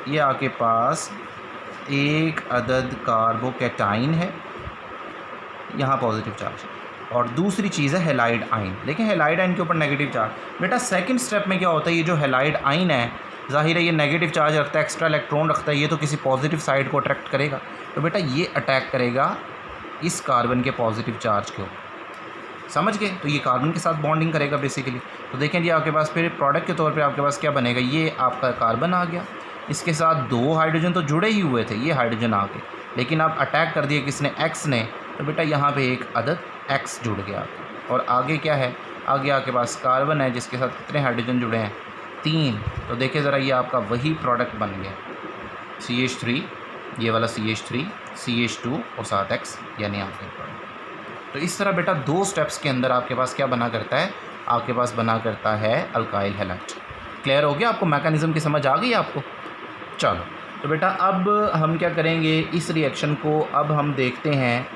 ये आपके पास एक अदद कार्बोकैटायन है, यहाँ पॉजिटिव चार्ज, और दूसरी चीज़ है हैलाइड आयन। लेकिन हैलाइड आयन के ऊपर नेगेटिव चार्ज। बेटा सेकंड स्टेप में क्या होता है, ये जो हैलाइड आयन है ज़ाहिर है ये नेगेटिव चार्ज रखता है, एक्स्ट्रा इलेक्ट्रॉन रखता है, ये तो किसी पॉजिटिव साइड को अट्रैक्ट करेगा। तो बेटा ये अटैक करेगा इस कार्बन के पॉजिटिव चार्ज के ऊपर, समझ गए। तो ये कार्बन के साथ बॉन्डिंग करेगा बेसिकली। तो देखें जी, आपके पास फिर प्रोडक्ट के तौर पे आपके पास क्या बनेगा, ये आपका कार्बन आ गया, इसके साथ 2 हाइड्रोजन तो जुड़े ही हुए थे, ये हाइड्रोजन आ गए, लेकिन आप अटैक कर दिए किसने, X ने। तो बेटा यहाँ पे एक अदद X जुड़ गया, और आगे क्या है, आगे आपके पास कार्बन है जिसके साथ कितने हाइड्रोजन जुड़े हैं, 3। तो देखिए ज़रा, ये आपका वही प्रोडक्ट बन गया, CH3, ये वाला CH3, CH2 और साथ X, यानी आपके प्रोडक्ट। तो इस तरह बेटा 2 स्टेप्स के अंदर आपके पास क्या बना करता है, आपके पास बना करता है अल्काइल हैलाइड। क्लियर हो गया आपको, मैकेनिज़्म की समझ आ गई आपको। चलो तो बेटा अब हम क्या करेंगे, इस रिएक्शन को अब हम देखते हैं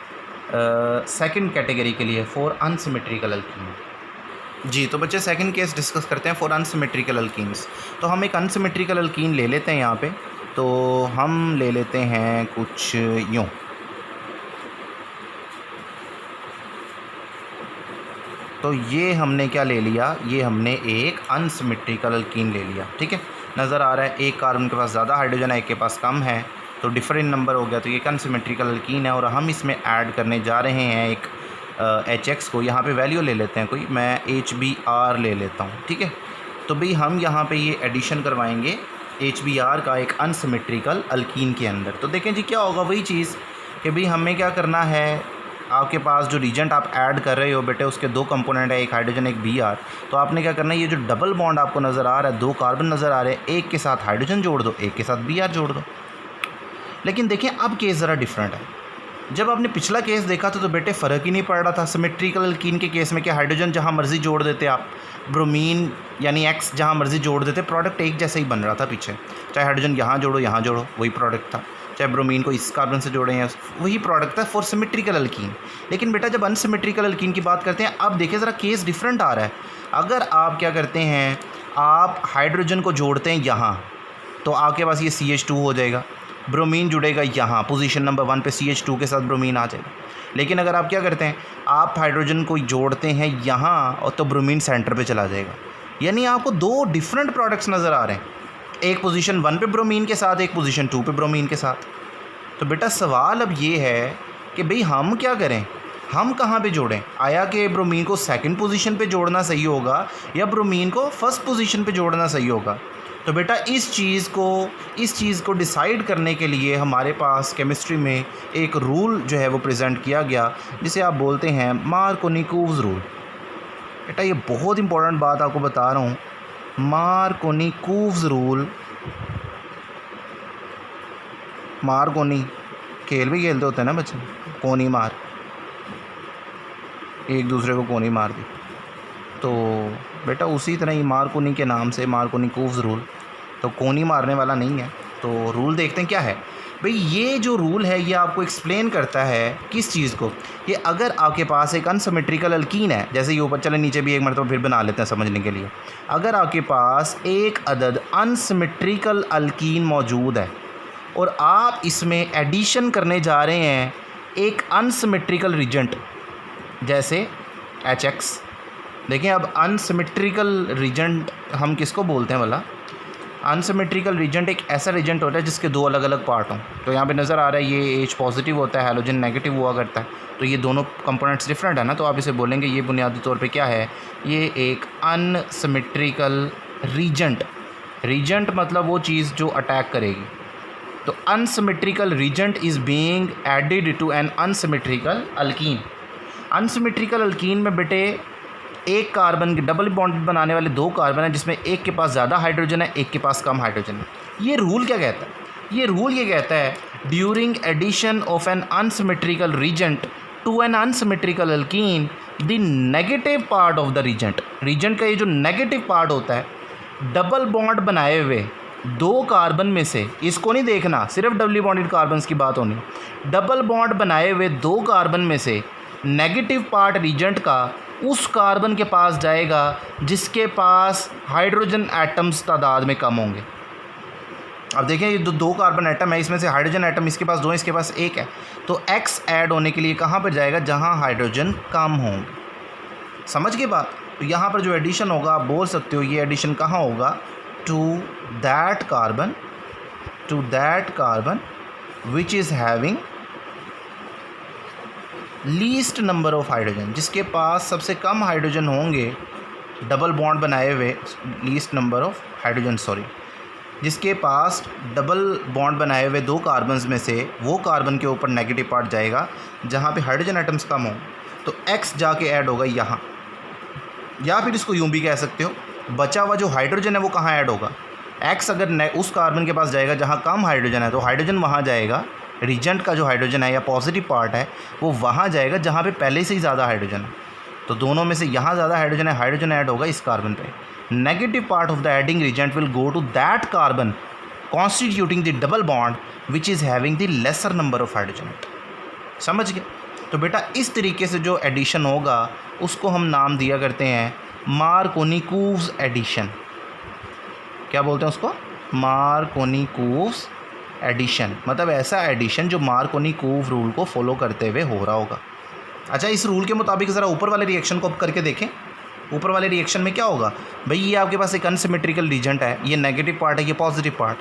सेकंड कैटेगरी के लिए, फॉर अनसिमेट्रिकल अल्कीन। जी तो बच्चे सेकंड केस डिस्कस करते हैं फॉर अनसिमेट्रिकल अल्कीन्स। तो हम एक अनसिमेट्रिकल अल्कीन ले लेते हैं यहाँ पे, तो हम ले लेते हैं कुछ यूँ, तो ये हमने क्या ले लिया, ये हमने एक अनसिमेट्रिकल अल्कीन ले लिया, ठीक है। नज़र आ रहा है एक कार्बन के पास ज़्यादा हाइड्रोजन है, एक के पास कम है, तो डिफरेंट नंबर हो गया, तो ये अनसिमेट्रिकल अल्कीन है। और हम इसमें ऐड करने जा रहे हैं एक HX को, यहाँ पे वैल्यू ले लेते हैं कोई, मैं HBr ले लेता हूँ, ठीक है। तो भाई हम यहाँ पे ये एडिशन करवाएंगे HBr का एक अनसिमेट्रिकल अल्कीन के अंदर। तो देखें जी क्या होगा, वही चीज़ कि भाई हमें क्या करना है, आपके पास जो रीजेंट आप ऐड कर रहे हो बेटे उसके 2 कंपोनेंट है, एक हाइड्रोजन एक Br। तो आपने क्या करना है, ये जो डबल बॉन्ड आपको नज़र आ रहा है, 2 कार्बन नज़र आ रहे हैं, एक के साथ हाइड्रोजन जोड़ दो, एक के साथ Br जोड़ दो। लेकिन देखें अब केस ज़रा डिफरेंट है। जब आपने पिछला केस देखा था तो बेटे फ़र्क ही नहीं पड़ रहा था। सिमेट्रिकल अल्कीन के केस में क्या हाइड्रोजन जहाँ मर्ज़ी जोड़ देते आप, ब्रोमीन यानी X जहाँ मर्ज़ी जोड़ देते, प्रोडक्ट एक जैसा ही बन रहा था पीछे, चाहे हाइड्रोजन यहाँ जोड़ो यहाँ जोड़ो वही प्रोडक्ट था, चाहे ब्रोमीन को इस कार्बन से जोड़े हैं वही प्रोडक्ट था फॉर सिमेट्रिकल अल्कीन। लेकिन बेटा जब अनसिमेट्रिकल अल्कीन की बात करते हैं, अब देखिए ज़रा केस डिफरेंट आ रहा है। अगर आप क्या करते हैं, आप हाइड्रोजन को जोड़ते हैं यहाँ, तो आपके पास ये CH2 हो जाएगा, ब्रोमीन जुड़ेगा यहाँ, पोजीशन नंबर 1 पे CH2 के साथ ब्रोमीन आ जाएगा। लेकिन अगर आप क्या करते हैं, आप हाइड्रोजन को जोड़ते हैं यहाँ, और तो ब्रोमीन सेंटर पे चला जाएगा, यानी आपको 2 डिफरेंट प्रोडक्ट्स नज़र आ रहे हैं, एक पोजीशन 1 पे ब्रोमीन के साथ, एक पोजीशन 2 पे ब्रोमीन के साथ। तो बेटा सवाल अब ये है कि भाई हम क्या करें, हम कहाँ पे जोड़ें, आया कि ब्रोमीन को सेकंड पोजीशन पे जोड़ना सही होगा या ब्रोमीन को फर्स्ट पोजीशन पे जोड़ना सही होगा। तो बेटा इस चीज़ को डिसाइड करने के लिए हमारे पास केमिस्ट्री में एक रूल जो है वो प्रेजेंट किया गया, जिसे आप बोलते हैं मार्कोनिकोव्स रूल। बेटा ये बहुत इंपॉर्टेंट बात आपको बता रहा हूँ, मार्कोनिकोव्स रूल। मारकोनी खेल भी खेलते होते हैं ना बच्चे, कोनी मार, एक दूसरे को कोनी मार दी। तो बेटा उसी तरह ही मारकोनी के नाम से मार्कोनिकोव्स रूल, तो कोनी मारने वाला नहीं है। तो रूल देखते हैं क्या है भाई। ये जो रूल है ये आपको एक्सप्लेन करता है किस चीज़ को, कि अगर आपके पास एक अनसिमेट्रिकल अल्कीन है, जैसे ये ऊपर चले नीचे भी एक मरतबा फिर बना लेते हैं समझने के लिए। अगर आपके पास एक अदद अनसिमेट्रिकल अल्कीन मौजूद है और आप इसमें एडिशन करने जा रहे हैं एक अनसिमेट्रिकल रीजेंट जैसे HX। देखिए अब अनसिमेट्रिकल रीजेंट हम किसको बोलते हैं भला, अनसिमेट्रिकल रीजेंट एक ऐसा रीजेंट होता है जिसके दो अलग अलग पार्ट हों। तो यहाँ पे नज़र आ रहा है ये H पॉजिटिव होता है, हैलोजन नेगेटिव हुआ करता है, तो ये दोनों कंपोनेंट्स डिफरेंट है ना, तो आप इसे बोलेंगे ये बुनियादी तौर पे क्या है, ये एक अनसिमेट्रिकल रीजेंट। रीजेंट मतलब वो चीज़ जो अटैक करेगी। तो unsymmetrical reagent is being added to an unsymmetrical alkene. Unsymmetrical alkene में बेटे एक कार्बन के डबल बॉन्ड बनाने वाले दो कार्बन हैं जिसमें एक के पास ज़्यादा हाइड्रोजन है, एक के पास कम हाइड्रोजन है। ये रूल क्या कहता है? ये रूल ये कहता है during addition of an unsymmetrical reagent to an unsymmetrical alkene the negative part of the reagent, reagent का ये जो नेगेटिव पार्ट होता है, डबल बॉन्ड बनाए हुए दो कार्बन में से, इसको नहीं देखना, सिर्फ डबली बॉन्डेड कार्बन्स की बात होनी, डबल बॉन्ड बनाए हुए दो कार्बन में से नेगेटिव पार्ट रीजेंट का उस कार्बन के पास जाएगा जिसके पास हाइड्रोजन एटम्स तादाद में कम होंगे। अब देखें ये दो कार्बन एटम है, इसमें से हाइड्रोजन एटम इसके पास दो है, इसके पास एक है, तो X ऐड होने के लिए कहाँ पर जाएगा? जहाँ हाइड्रोजन कम होंगे। समझ के बात? तो यहाँ पर जो एडिशन होगा आप बोल सकते हो ये एडिशन कहाँ होगा? To that carbon which is having least number of hydrogen, जिसके पास सबसे कम हाइड्रोजन होंगे, डबल बॉन्ड बनाए हुए, least number of hydrogen sorry, जिसके पास डबल बॉन्ड बनाए हुए दो कार्बन्स में से वो कार्बन के ऊपर नेगेटिव पार्ट जाएगा जहाँ पे हाइड्रोजन एटम्स कम हों, तो X जाके ऐड होगा यहाँ। या फिर इसको यूँ भी कह सकते हो, बचा हुआ जो हाइड्रोजन है वो कहाँ ऐड होगा? X अगर उस कार्बन के पास जाएगा जहाँ कम हाइड्रोजन है तो हाइड्रोजन वहाँ जाएगा, रीजेंट का जो हाइड्रोजन है या पॉजिटिव पार्ट है वो वहाँ जाएगा जहाँ पे पहले से ही ज़्यादा हाइड्रोजन है। तो दोनों में से यहाँ ज़्यादा हाइड्रोजन है, हाइड्रोजन ऐड होगा इस कार्बन पे। Negative part of the adding reagent will go to that carbon constituting the double bond which is having the lesser number of hydrogen. समझ गए? तो बेटा इस तरीके से जो एडिशन होगा उसको हम नाम दिया करते हैं मार्कोनिकोव्स एडिशन। क्या बोलते हैं उसको? मार्कोनिकोव्स एडिशन, मतलब ऐसा एडिशन जो मार्कोनिकोव रूल को फॉलो करते हुए हो रहा होगा। अच्छा, इस रूल के मुताबिक ज़रा ऊपर वाले रिएक्शन को करके देखें। ऊपर वाले रिएक्शन में क्या होगा भाई? ये आपके पास एक अनसिमेट्रिकल रीजेंट है, ये नेगेटिव पार्ट है, ये पॉजिटिव पार्ट।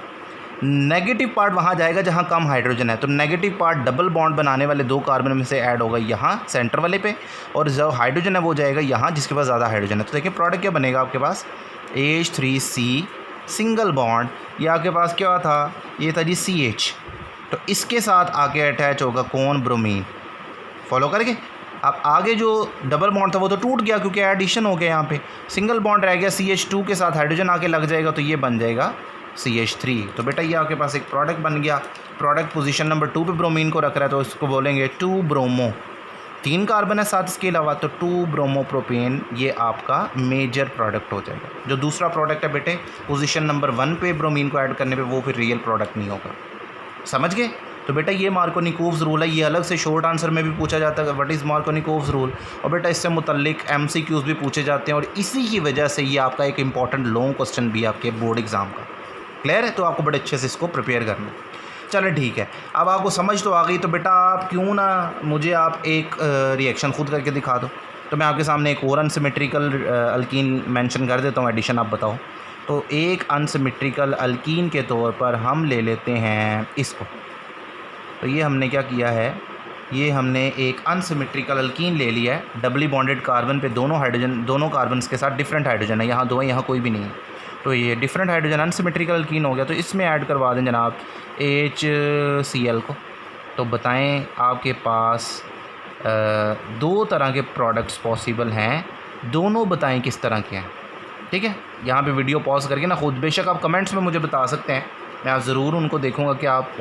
नेगेटिव पार्ट वहाँ जाएगा जहाँ कम हाइड्रोजन है, तो नेगेटिव पार्ट डबल बॉन्ड बनाने वाले दो कार्बन में से ऐड होगा यहाँ सेंटर वाले पे, और जो हाइड्रोजन है वो जाएगा यहाँ जिसके पास ज़्यादा हाइड्रोजन है। तो देखिए प्रोडक्ट क्या बनेगा आपके पास? H3C सिंगल बॉन्ड, ये आपके पास क्या था? ये था जी CH, तो इसके साथ आके अटैच होगा कौन? ब्रोमीन। फॉलो करके अब आगे जो डबल बॉन्ड था वो तो टूट गया क्योंकि एडिशन हो गया, यहाँ पे सिंगल बॉन्ड रह गया, CH2 के साथ हाइड्रोजन आके लग जाएगा तो ये बन जाएगा CH3। तो बेटा ये आपके पास एक प्रोडक्ट बन गया। प्रोडक्ट पोजीशन नंबर 2 पे ब्रोमीन को रख रहा है तो इसको बोलेंगे 2 ब्रोमो, 3 कार्बन है साथ इसके अलावा, तो 2 ब्रोमोप्रोपेन ये आपका मेजर प्रोडक्ट हो जाएगा। जो दूसरा प्रोडक्ट है बेटे पोजीशन नंबर 1 पे ब्रोमीन को ऐड करने पे वो फिर रियल प्रोडक्ट नहीं होगा। समझ गए? तो बेटा ये मार्कोनिकोव्स रूल है, ये अलग से शॉर्ट आंसर में भी पूछा जाता है व्हाट इज़ मार्कोनिकोव्स रूल, और बेटा इससे मुतल्लिक MCQs भी पूछे जाते हैं, और इसी की वजह से ये आपका एक इंपॉर्टेंट लॉन्ग क्वेश्चन भी आपके बोर्ड एग्ज़ाम का। क्लियर है? तो आपको बड़े अच्छे से इसको प्रिपेयर करना है। चलो ठीक है, अब आपको समझ तो आ गई, तो बेटा आप क्यों ना मुझे आप एक रिएक्शन खुद करके दिखा दो। तो मैं आपके सामने एक और अनसिमेट्रिकल अल्कीन मेंशन कर देता हूँ, एडिशन आप बताओ। तो एक अनसिमेट्रिकल अल्कीन के तौर पर हम ले लेते हैं इसको। तो ये हमने क्या किया है, ये हमने एक अनसिमेट्रिकल अल्कीन ले लिया है, डबली बॉन्डेड कार्बन पे दोनों हाइड्रोजन, दोनों कार्बन्स के साथ डिफरेंट हाइड्रोजन है, यहाँ दो है यहाँ कोई भी नहीं है, तो ये डिफरेंट हाइड्रोजन अनसिमेट्रिकल अल्कीन हो गया। तो इसमें ऐड करवा दें जनाब HCl को। तो बताएं आपके पास दो तरह के प्रोडक्ट्स पॉसिबल हैं, दोनों बताएं किस तरह के हैं। ठीक है, यहाँ पे वीडियो पॉज करके ना खुद बेशक आप कमेंट्स में मुझे बता सकते हैं, मैं ज़रूर उनको देखूँगा कि आप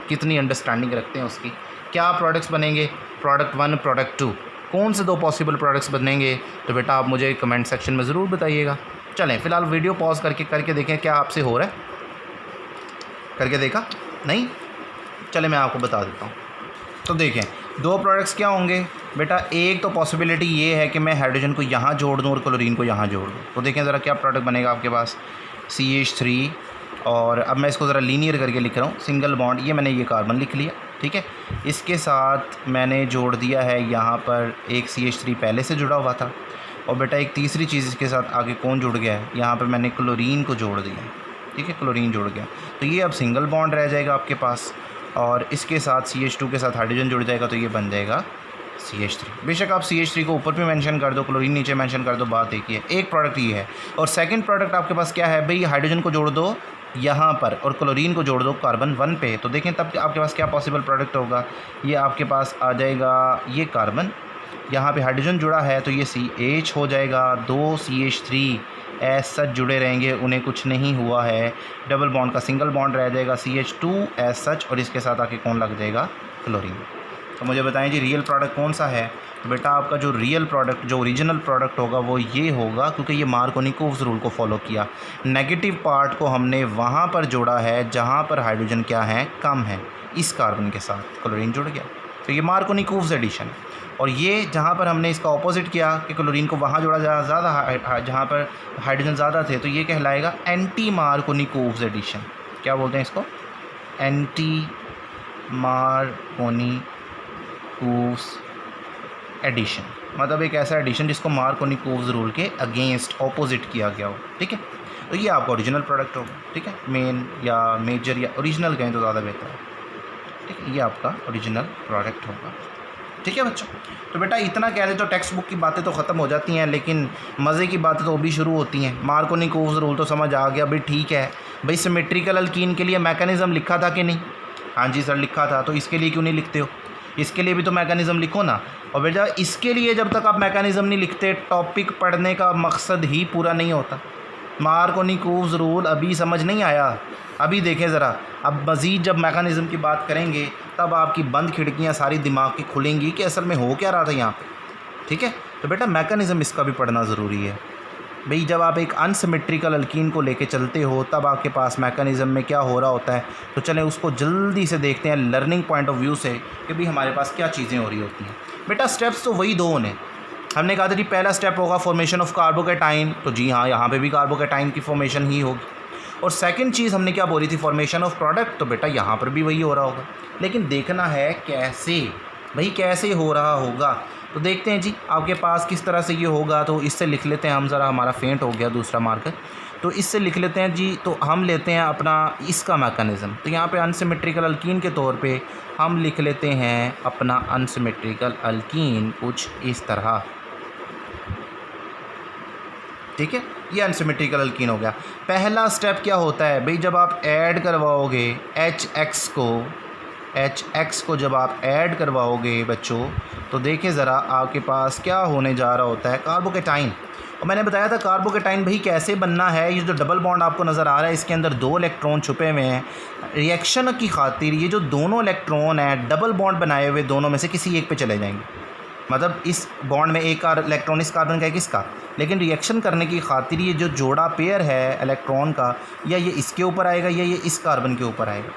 कितनी अंडरस्टैंडिंग रखते हैं उसकी। क्या प्रोडक्ट्स बनेंगे? प्रोडक्ट 1 प्रोडक्ट 2, कौन से दो पॉसिबल प्रोडक्ट्स बनेंगे? तो बेटा आप मुझे कमेंट सेक्शन में ज़रूर बताइएगा। चलें फ़िलहाल वीडियो पॉज करके देखें क्या आपसे हो रहा है। करके देखा नहीं? चले मैं आपको बता देता हूँ। तो देखें दो प्रोडक्ट्स क्या होंगे बेटा, एक तो पॉसिबिलिटी ये है कि मैं हाइड्रोजन को यहाँ जोड़ दूँ और क्लोरीन को यहाँ जोड़ दूँ। तो देखें ज़रा क्या प्रोडक्ट बनेगा आपके पास, CH3, और अब मैं इसको ज़रा लीनियर करके लिख रहा हूँ, सिंगल बॉन्ड, ये मैंने ये कार्बन लिख लिया। ठीक है, इसके साथ मैंने जोड़ दिया है यहाँ पर एक CH3 पहले से जुड़ा हुआ था, और बेटा एक तीसरी चीज़ इसके साथ आगे कौन जुड़ गया है, यहाँ पर मैंने क्लोरीन को जोड़ दिया। ठीक है, क्लोरीन जुड़ गया। तो ये अब सिंगल बॉन्ड रह जाएगा आपके पास, और इसके साथ CH2 के साथ हाइड्रोजन जुड़ जाएगा, तो ये बन जाएगा CH3। बेशक आप CH3 को ऊपर भी मेंशन कर दो, क्लोरीन नीचे मेंशन कर दो, बात एक ही है। एक प्रोडक्ट ये है। और सेकंड प्रोडक्ट आपके पास क्या है भाई, हाइड्रोजन को जोड़ दो यहाँ पर और क्लोरीन को जोड़ दो कार्बन 1 पे, तो देखें तब आपके पास क्या पॉसिबल प्रोडक्ट होगा। ये आपके पास आ जाएगा ये कार्बन, यहाँ पे हाइड्रोजन जुड़ा है तो ये CH हो जाएगा, 2 CH3 एज सच जुड़े रहेंगे, उन्हें कुछ नहीं हुआ है। डबल बॉन्ड का सिंगल बॉन्ड रह जाएगा CH2 एज सच, और इसके साथ आके कौन लग जाएगा, क्लोरीन। तो मुझे बताएं जी रियल प्रोडक्ट कौन सा है। तो बेटा आपका जो रियल प्रोडक्ट, जो ओरिजिनल प्रोडक्ट होगा वो ये होगा, क्योंकि ये मार्कोनिकोव्स रूल को फॉलो किया। नेगेटिव पार्ट को हमने वहाँ पर जोड़ा है जहाँ पर हाइड्रोजन क्या है, कम है, इस कार्बन के साथ क्लोरीन जुड़ गया, तो ये मार्कोनिकोव्स एडिशन। और ये जहाँ पर हमने इसका ऑपोजिट किया कि क्लोरीन को वहाँ जोड़ा जा ज़्यादा, जहाँ पर हाइड्रोजन ज़्यादा थे, तो ये कहलाएगा एंटी मार्कोनिकोव्स एडिशन। क्या बोलते हैं इसको, एंटी मार्कोनिकोव्स एडिशन। मतलब एक ऐसा एडिशन जिसको मार्कोनिकोव्स रूल के अगेंस्ट ऑपोजिट किया गया हो, ठीक है। तो ये आपका ओरिजिनल प्रोडक्ट होगा, ठीक है। मेन या मेजर या ओरिजिनल कहें तो ज़्यादा बेहतर है, ठीक है। ये आपका ओरिजिनल प्रोडक्ट होगा, ठीक है बच्चों। तो बेटा इतना कह रहे तो टेक्स्ट बुक की बातें तो ख़त्म हो जाती हैं, लेकिन मज़े की बातें तो भी शुरू होती हैं। मार्कोनिकोव्स रूल तो समझ आ गया भाई, ठीक है भाई। सिमेट्रिकल अल्कीन के लिए मैकेनिज़्म लिखा था कि नहीं, हाँ जी सर लिखा था, तो इसके लिए क्यों नहीं लिखते हो, इसके लिए भी तो मैकेनिज़्म लिखो ना। और बेटा इसके लिए जब तक आप मैकेनिज़्म नहीं लिखते, टॉपिक पढ़ने का मकसद ही पूरा नहीं होता। मार्कोनिकोव्स रूल अभी समझ नहीं आया, अभी देखें ज़रा, अब मज़ीद जब मैकेनिज़्म की बात करेंगे तब आपकी बंद खिड़कियाँ सारी दिमाग की खुलेंगी कि असल में हो क्या रहा था यहाँ पे, ठीक है। तो बेटा मैकेनिज़्म इसका भी पढ़ना ज़रूरी है भाई। जब आप एक अनसिमेट्रिकल अल्कीन को लेके चलते हो तब आपके पास मैकेनिज़्म में क्या हो रहा होता है। तो चलें उसको जल्दी से देखते हैं लर्निंग पॉइंट ऑफ व्यू से कि भाई हमारे पास क्या चीज़ें हो रही होती हैं। बेटा स्टेप्स तो वही 2 हैं। हमने कहा था कि पहला स्टेप होगा फॉर्मेशन ऑफ कार्बोकैटाइन, तो जी हाँ यहाँ पे भी कार्बोकैटाइन की फॉर्मेशन ही होगी। और सेकंड चीज़ हमने क्या बोली थी, फॉर्मेशन ऑफ प्रोडक्ट, तो बेटा यहाँ पर भी वही हो रहा होगा, लेकिन देखना है कैसे भाई, कैसे हो रहा होगा। तो देखते हैं जी आपके पास किस तरह से ये होगा। तो इससे लिख लेते हैं हम, ज़रा हमारा फेंट हो गया दूसरा मार्कर, तो इससे लिख लेते हैं जी। तो हम लेते हैं अपना इसका मैकेनिज़्म, तो यहाँ पे अनसिमेट्रिकल अल्कीन के तौर पे हम लिख लेते हैं अपना अनसिमेट्रिकल अल्कीन कुछ इस तरह, ठीक है। ये अनसिमेट्रिकल अल्कीन हो गया। पहला स्टेप क्या होता है भाई, जब आप ऐड करवाओगे HX को जब आप ऐड करवाओगे बच्चों, तो देखिए ज़रा आपके पास क्या होने जा रहा होता है, कार्बोकैटाइन। और मैंने बताया था कार्बोकैटाइन भाई कैसे बनना है। ये जो डबल बॉन्ड आपको नज़र आ रहा है इसके अंदर 2 इलेक्ट्रॉन छुपे हुए हैं। रिएक्शन की खातिर ये जो दोनों इलेक्ट्रॉन हैं डबल बॉन्ड बनाए हुए, दोनों में से किसी एक पे चले जाएंगे। मतलब इस बॉन्ड में एक इलेक्ट्रॉन इस कार्बन का है किसका, लेकिन रिएक्शन करने की खातिर ये जो जोड़ा पेयर है इलेक्ट्रॉन का, या ये इसके ऊपर आएगा या ये इस कार्बन के ऊपर आएगा।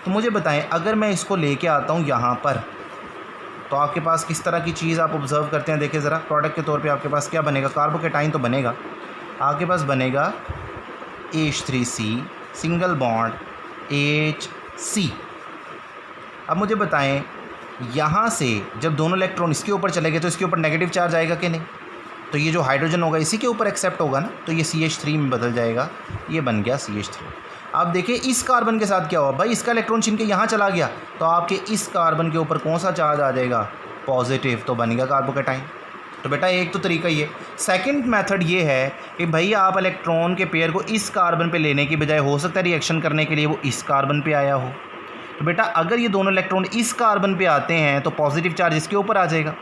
तो मुझे बताएं अगर मैं इसको लेके आता हूँ यहाँ पर, तो आपके पास किस तरह की चीज़ आप ऑब्ज़र्व करते हैं। देखिए ज़रा प्रोडक्ट के तौर पे आपके पास क्या बनेगा, कार्बोकैटाइन तो बनेगा, आपके पास बनेगा H3C सिंगल बॉन्ड HC। अब मुझे बताएं यहाँ से जब दोनों इलेक्ट्रॉन इसके ऊपर चले गए तो इसके ऊपर नेगेटिव चार्ज आएगा कि नहीं, तो ये जो हाइड्रोजन होगा इसी के ऊपर एक्सेप्ट होगा ना, तो ये CH3 में बदल जाएगा, ये बन गया CH3। अब देखिए इस कार्बन के साथ क्या हुआ भाई, इसका इलेक्ट्रॉन छीन के यहाँ चला गया, तो आपके इस कार्बन के ऊपर कौन सा चार्ज आ जाएगा, पॉजिटिव, तो बनेगा कार्बोकैटाइन। तो बेटा एक तो तरीका ये। सेकंड मेथड ये है कि भाई आप इलेक्ट्रॉन के पेयर को इस कार्बन पे लेने की बजाय हो सकता है रिएक्शन करने के लिए वो इस कार्बन पे आया हो। तो बेटा अगर ये दोनों इलेक्ट्रॉन इस कार्बन पे आते हैं तो पॉजिटिव चार्ज इसके ऊपर आ जाएगा,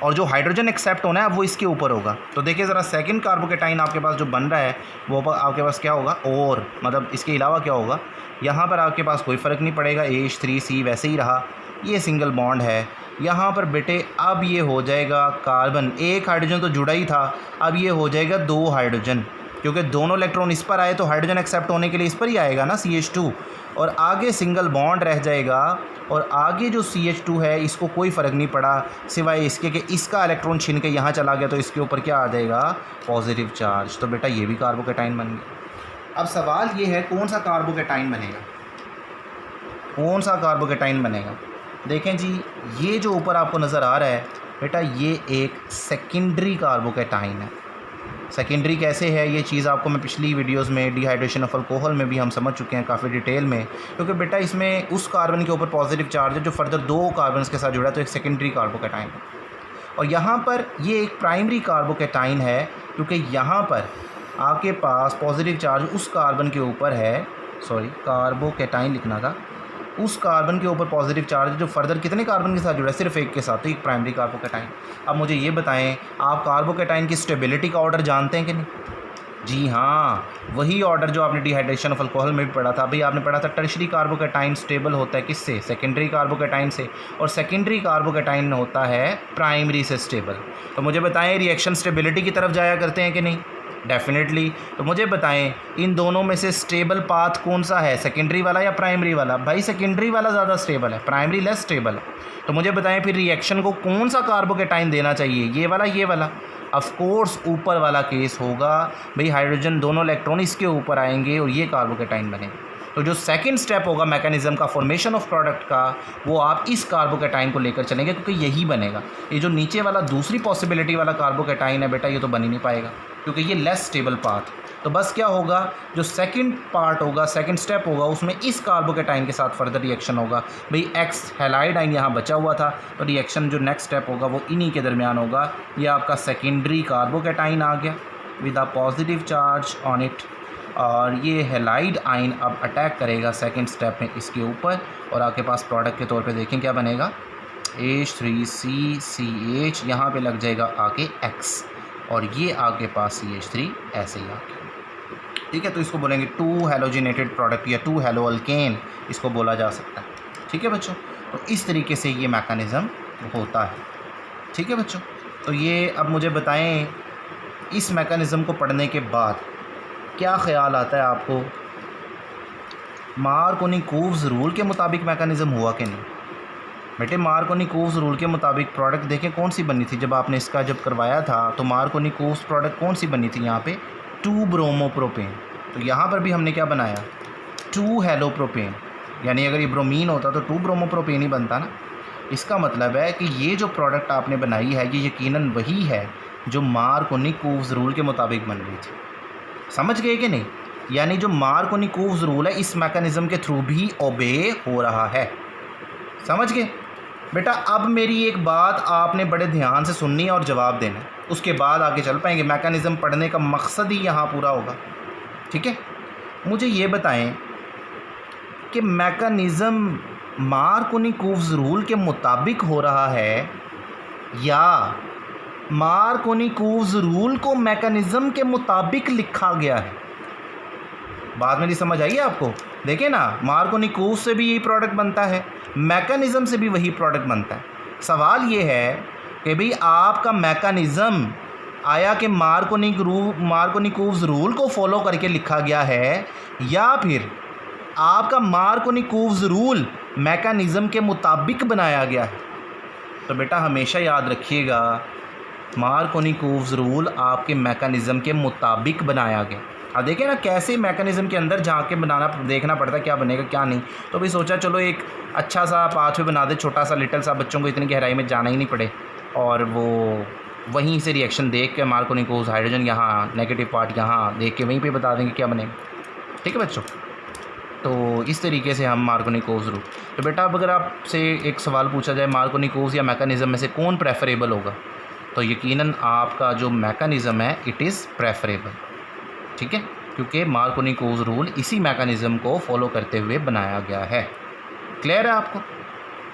और जो हाइड्रोजन एक्सेप्ट होना है वो इसके ऊपर होगा। तो देखिए ज़रा सेकंड कार्बोकैटाइन आपके पास जो बन रहा है वो आपके पास क्या होगा, और मतलब इसके अलावा क्या होगा, यहाँ पर आपके पास कोई फ़र्क नहीं पड़ेगा, H3C वैसे ही रहा, ये सिंगल बॉन्ड है। यहाँ पर बेटे अब ये हो जाएगा कार्बन, एक हाइड्रोजन तो जुड़ा ही था, अब ये हो जाएगा 2 हाइड्रोजन, क्योंकि दोनों इलेक्ट्रॉन इस पर आए तो हाइड्रोजन एक्सेप्ट होने के लिए इस पर ही आएगा ना CH2, और आगे सिंगल बॉन्ड रह जाएगा, और आगे जो CH2 है इसको कोई फ़र्क नहीं पड़ा सिवाय इसके कि इसका इलेक्ट्रॉन छीन के यहाँ चला गया, तो इसके ऊपर क्या आ जाएगा, पॉजिटिव चार्ज। तो बेटा ये भी कार्बोकैटाइन बन गया। अब सवाल ये है कौन सा कार्बोकैटाइन बनेगा, कौन सा कार्बोकैटाइन बनेगा। देखें जी ये जो ऊपर आपको नज़र आ रहा है बेटा, ये एक सेकेंडरी कार्बोकैटाइन है, सेकेंडरी कैसे है ये चीज़ आपको मैं पिछली वीडियोस में डिहाइड्रेशन ऑफ अल्कोहल में भी हम समझ चुके हैं काफ़ी डिटेल में, क्योंकि बेटा इसमें उस कार्बन के ऊपर पॉजिटिव चार्ज है जो फर्दर 2 कार्बन के साथ जुड़ा है, तो एक सेकेंडरी कार्बोकैटाइन है। और यहाँ पर ये एक प्राइमरी कार्बोकैटाइन है, क्योंकि यहाँ पर आपके पास पॉजिटिव चार्ज उस कार्बन के ऊपर है, सॉरी कार्बोकैटाइन लिखना था, उस कार्बन के ऊपर पॉजिटिव चार्ज जो फर्दर कितने कार्बन के साथ जुड़ा है, सिर्फ एक के साथ, तो एक प्राइमरी कार्बोकैटाइन। अब मुझे ये बताएं, आप कार्बोकैटाइन की स्टेबिलिटी का ऑर्डर जानते हैं कि नहीं? जी हाँ, वही ऑर्डर जो आपने डिहाइड्रेशन ऑफ अल्कोहल में भी पढ़ा था। भाई आपने पढ़ा था टर्शरी कार्बोकैटाइन स्टेबल होता है किससे? सेकेंडरी कार्बोकैटाइन से, और सेकेंडरी कार्बोकैटाइन होता है प्राइमरी से स्टेबल। तो मुझे बताएं रिएक्शन स्टेबिलिटी की तरफ जाया करते हैं कि नहीं? डेफिनेटली। तो मुझे बताएं इन दोनों में से स्टेबल पाथ कौन सा है, सेकेंडरी वाला या प्राइमरी वाला? भाई सेकेंडरी वाला ज़्यादा स्टेबल है, प्राइमरी लेस स्टेबल है। तो मुझे बताएं फिर रिएक्शन को कौन सा कार्बोकैटाइन देना चाहिए, ये वाला ये वाला? ऑफ कोर्स ऊपर वाला केस होगा भाई, हाइड्रोजन दोनों इलेक्ट्रॉन इसके ऊपर आएंगे और ये कार्बोकैटाइन बनेगा। तो जो सेकंड स्टेप होगा मैकेनिज्म का फॉर्मेशन ऑफ प्रोडक्ट का, वो आप इस कार्बोकैटाइन को लेकर चलेंगे, क्योंकि यही बनेगा। ये जो नीचे वाला दूसरी पॉसिबिलिटी वाला कार्बोकैटाइन है बेटा, ये तो बन ही नहीं पाएगा क्योंकि ये लेस स्टेबल पाथ। तो बस क्या होगा, जो सेकंड पार्ट होगा, सेकंड स्टेप होगा, उसमें इस कार्बोकैटाइन के साथ फर्दर रिएक्शन होगा। भाई एक्स हैलाइड आइन यहाँ बचा हुआ था, तो रिएक्शन जो नेक्स्ट स्टेप होगा वो इन्हीं के दरमियान होगा। ये आपका सेकेंडरी कार्बोकैटाइन आ गया with a positive charge on it, और ये हैलाइड आइन अब अटैक करेगा सेकंड स्टेप में इसके ऊपर, और आपके पास प्रोडक्ट के तौर पे देखें क्या बनेगा, H3CCH, यहाँ पे लग जाएगा आके X, और ये आपके पास CH3 ऐसे ही आके, ठीक है। तो इसको बोलेंगे 2 हैलोजिनेटेड प्रोडक्ट या 2 हैलो अल्केन इसको बोला जा सकता है, ठीक है बच्चों। तो इस तरीके से ये मैकेनिज़्म होता है, ठीक है बच्चों। तो ये अब मुझे बताएं, इस मैकेनिज़्म को पढ़ने के बाद क्या ख्याल आता है आपको, मार्कोनी-कूव्स रूल के मुताबिक मैकेनिज़्म हुआ कि नहीं? बेटे मार्कोनी-कूव्स रूल के मुताबिक प्रोडक्ट देखें कौन सी बनी थी, जब आपने इसका जब करवाया था तो मार्कोनी-कूव्स प्रोडक्ट कौन सी बनी थी यहाँ पे, 2 ब्रोमोप्रोपेन। तो यहाँ पर भी हमने क्या बनाया, 2 हेलोप्रोपेन, यानी अगर ये ब्रोमीन होता तो 2 ब्रोमोप्रोपेन ही बनता ना। इसका मतलब है कि ये जो प्रोडक्ट आपने बनाई है ये यकीनन वही है जो मार्कोनी-कूव्स रूल के मुताबिक बन रही थी। समझ गए कि नहीं? यानी जो मार्कोनी-कूव्स रूल है इस मैकेनिज़्म के थ्रू भी ओबे हो रहा है, समझ गए बेटा। अब मेरी एक बात आपने बड़े ध्यान से सुननी है और जवाब देना है, उसके बाद आगे चल पाएंगे। मैकेनिज़्म पढ़ने का मकसद ही यहाँ पूरा होगा, ठीक है। मुझे ये बताएं कि मैकेनिज़्म मार्कोनी-कूव्स रूल के मुताबिक हो रहा है या मार्कोनी-कूव्स रूल को मैकेनिज़्म के मुताबिक लिखा गया है? बात मेरी समझ आई है आपको? देखिए ना, मार्कोनी-कूव्स से भी यही प्रोडक्ट बनता है, मैकेनिज़्म से भी वही प्रोडक्ट बनता है। सवाल ये है कि भाई आपका मैकेनिज़्म आया कि मार्कोनी-कूव्स रूल को फॉलो करके लिखा गया है, या फिर आपका मार्कोनी-कूव्स रूल मैकेनिज़्म के मुताबिक बनाया गया है? तो बेटा हमेशा याद रखिएगा, मार्कोनी-कूव्स रूल आपके मैकेनिज़्म के मुताबिक बनाया गया। अब देखिए ना कैसे मैकेनिज़्म के अंदर झांक के बनाना, देखना पड़ता है क्या बनेगा क्या नहीं। तो भी सोचा चलो एक अच्छा सा पाथवे बना दे, छोटा सा लिटिल सा, बच्चों को इतनी गहराई में जाना ही नहीं पड़े, और वो वहीं से रिएक्शन देख के मार्कोनी-कूव्स हाइड्रोजन यहाँ, नेगेटिव पार्ट यहाँ देख के वहीं पे बता देंगे क्या बनेगा, ठीक है बच्चों। तो इस तरीके से हम मार्कोनी-कूव्स रूल। तो बेटा अब अगर आपसे एक सवाल पूछा जाए मार्कोनी-कूव्स या मैकेनिज़्म में से कौन प्रेफरेबल होगा, तो यकीनन आपका जो मैकेनिज़्म है इट इज़ प्रेफरेबल, ठीक है, क्योंकि मार्कोनी-कूव्स रूल इसी मैकेनिज़्म को फॉलो करते हुए बनाया गया है। क्लियर है आपको?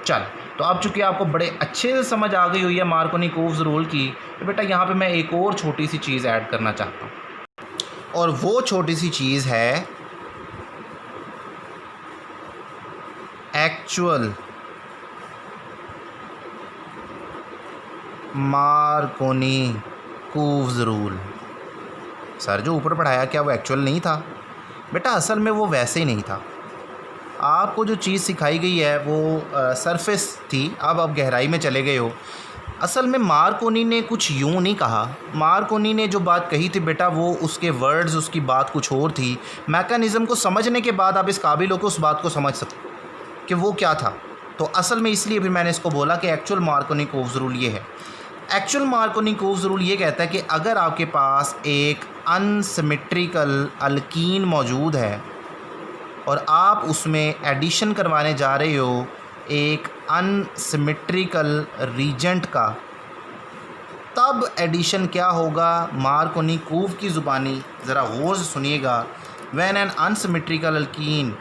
चल, तो अब चूँकि आपको बड़े अच्छे से समझ आ गई हुई है मार्कोनी-कूव्स रूल की, तो बेटा यहाँ पे मैं एक और छोटी सी चीज़ ऐड करना चाहता हूँ, और वो छोटी सी चीज़ है एक्चुअल मार्कोनी-कूव्स रूल। सर जो ऊपर पढ़ाया क्या वो एक्चुअल नहीं था? बेटा असल में वो वैसे ही नहीं था। आपको जो चीज़ सिखाई गई है वो सरफेस थी, अब आप गहराई में चले गए हो। असल में मार्कोनी ने कुछ यूँ नहीं कहा। मार्कोनी ने जो बात कही थी बेटा वो उसके वर्ड्स, उसकी बात कुछ और थी। मैकेनिज़्म को समझने के बाद आप इस काबिल हो कि उस बात को समझ सकते कि वो क्या था। तो असल में इसलिए फिर मैंने इसको बोला कि एक्चुअल मार्कोनी-कूव्स रूल ये है एक्चुअल मार्कोनी-कोव्स रूल ये कहता है कि अगर आपके पास एक अनसिमेट्रिकल अल्कीन मौजूद है और आप उसमें एडिशन करवाने जा रहे हो एक अनसिमेट्रिकल रीजेंट का, तब एडिशन क्या होगा? मार्कोनी-कोव की ज़ुबानी ज़रा गौर से सुनिएगा। When an unsymmetrical alkyne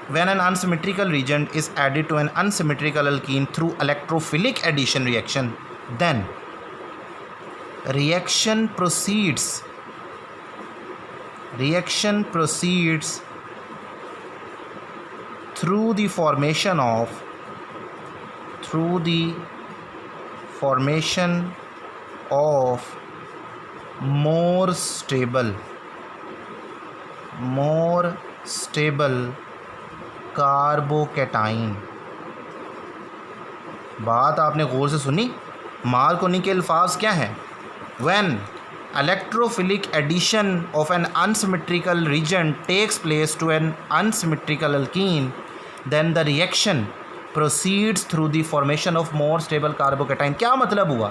when an unsymmetrical reagent is added to an unsymmetrical alkene through electrophilic addition reaction, then reaction proceeds through the formation of more stable carbocation. बात आपने गौर से सुनी। मार्कोनी के अल्फाज क्या हैं? When electrophilic addition of an unsymmetrical reagent takes place to an unsymmetrical alkene, then the reaction proceeds through the formation of more stable carbocation. क्या मतलब हुआ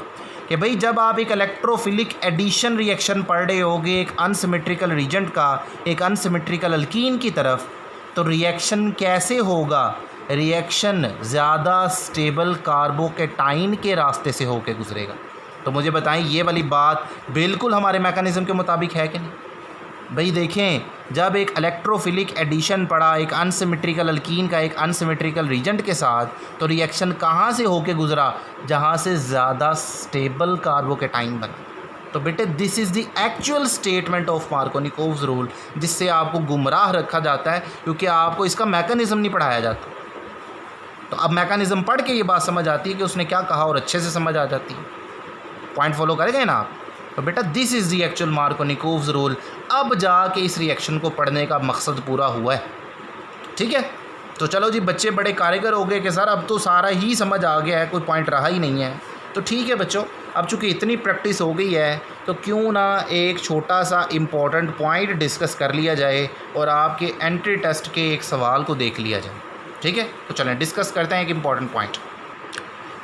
कि भाई जब आप एक इलेक्ट्रोफिलिक एडिशन रिएक्शन पढ़ रहे होगे एक अनसिमेट्रिकल रीजेंट का एक अनसिमेट्रिकल अल्कीन की तरफ, तो रिएक्शन कैसे होगा? रिएक्शन ज़्यादा स्टेबल कार्बोकैटाइन के रास्ते से होकर गुजरेगा। तो मुझे बताएं, ये वाली बात बिल्कुल हमारे मैकेनिज़्म के मुताबिक है कि नहीं? भाई देखें, जब एक इलेक्ट्रोफिलिक एडिशन पड़ा एक अनसिमेट्रिकल अल्कीन का एक अनसिमेट्रिकल रीजेंट के साथ, तो रिएक्शन कहाँ से होकर गुजरा? जहाँ से ज़्यादा स्टेबल कार्बोकैटाइन बना। तो बेटे this is the actual statement of Markovnikov's rule, जिससे आपको गुमराह रखा जाता है क्योंकि आपको इसका मैकेनिज़्म नहीं पढ़ाया जाता। तो अब मैकेनिज़्म पढ़ के ये बात समझ आती है कि उसने क्या कहा और अच्छे से समझ आ जाती है। पॉइंट फॉलो करेंगे ना आप? तो बेटा this is the actual Markovnikov's rule. अब जाके इस रिएक्शन को पढ़ने का मकसद पूरा हुआ है। ठीक है, तो चलो जी, बच्चे बड़े कारीगर हो गए कि सर अब तो सारा ही समझ आ गया है, कोई पॉइंट रहा ही नहीं है। तो ठीक है बच्चों, अब चूँकि इतनी प्रैक्टिस हो गई है तो क्यों ना एक छोटा सा इम्पॉर्टेंट पॉइंट डिस्कस कर लिया जाए और आपके एंट्री टेस्ट के एक सवाल को देख लिया जाए। ठीक है, तो चलें डिस्कस करते हैं एक इम्पॉर्टेंट पॉइंट।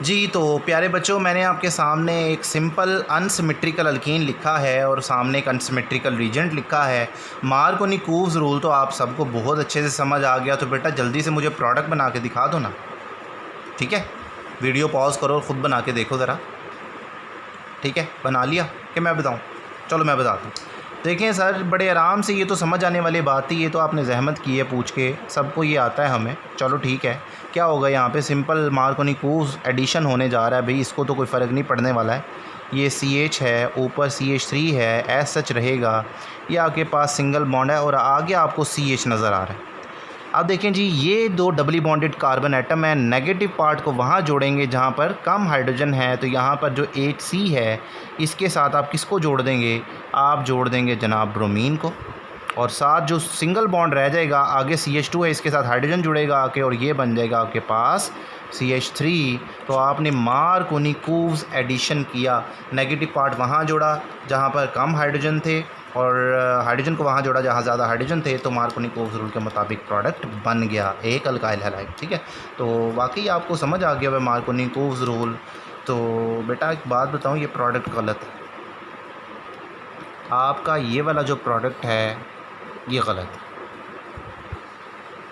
जी तो प्यारे बच्चों, मैंने आपके सामने एक सिंपल अनसिमेट्रिकल अल्कीन लिखा है और सामने एक अनसिमेट्रिकल रीजेंट लिखा है। मार्कोनी-कोव्स रूल तो आप सबको बहुत अच्छे से समझ आ गया। तो बेटा जल्दी से मुझे प्रोडक्ट बना के दिखा दो ना। ठीक है, वीडियो पॉज करो और ख़ुद बना के देखो ज़रा। ठीक है, बना लिया कि मैं बताऊं? चलो मैं बताता हूँ। देखें सर, बड़े आराम से ये तो समझ आने वाली बात थी, ये तो आपने जहमत की है पूछ के, सबको ये आता है हमें। चलो ठीक है, क्या होगा यहाँ पे? सिंपल मार्कोनी-कोव्स एडिशन होने जा रहा है भाई, इसको तो कोई फ़र्क नहीं पड़ने वाला है। ये CH है, ऊपर CH3 है, एस सच रहेगा। ये आपके पास सिंगल बॉन्ड है और आगे आपको CH नज़र आ रहा है। अब देखें जी, ये दो डबली बॉन्डेड कार्बन एटम है। नेगेटिव पार्ट को वहाँ जोड़ेंगे जहाँ पर कम हाइड्रोजन है। तो यहाँ पर जो HC है, इसके साथ आप किसको जोड़ देंगे? आप जोड़ देंगे जनाब ब्रोमीन को। और साथ जो सिंगल बॉन्ड रह जाएगा, आगे CH2 है, इसके साथ हाइड्रोजन जुड़ेगा आके और ये बन जाएगा आपके पास CH3। तो आपने मार्कोनी-कोव्स एडिशन किया। नेगेटिव पार्ट वहाँ जोड़ा जहाँ पर कम हाइड्रोजन थे और हाइड्रोजन को वहाँ जोड़ा जहाँ ज़्यादा हाइड्रोजन थे। तो मार्कोनी-कोव्स रूल के मुताबिक प्रोडक्ट बन गया एक अल्काइल हैलाइड। ठीक है, तो वाकई आपको समझ आ गया वह मार्कोनी-कोव्स रूल। तो बेटा एक बात बताऊँ, ये प्रोडक्ट गलत है। आपका ये वाला जो प्रोडक्ट है ये गलत है।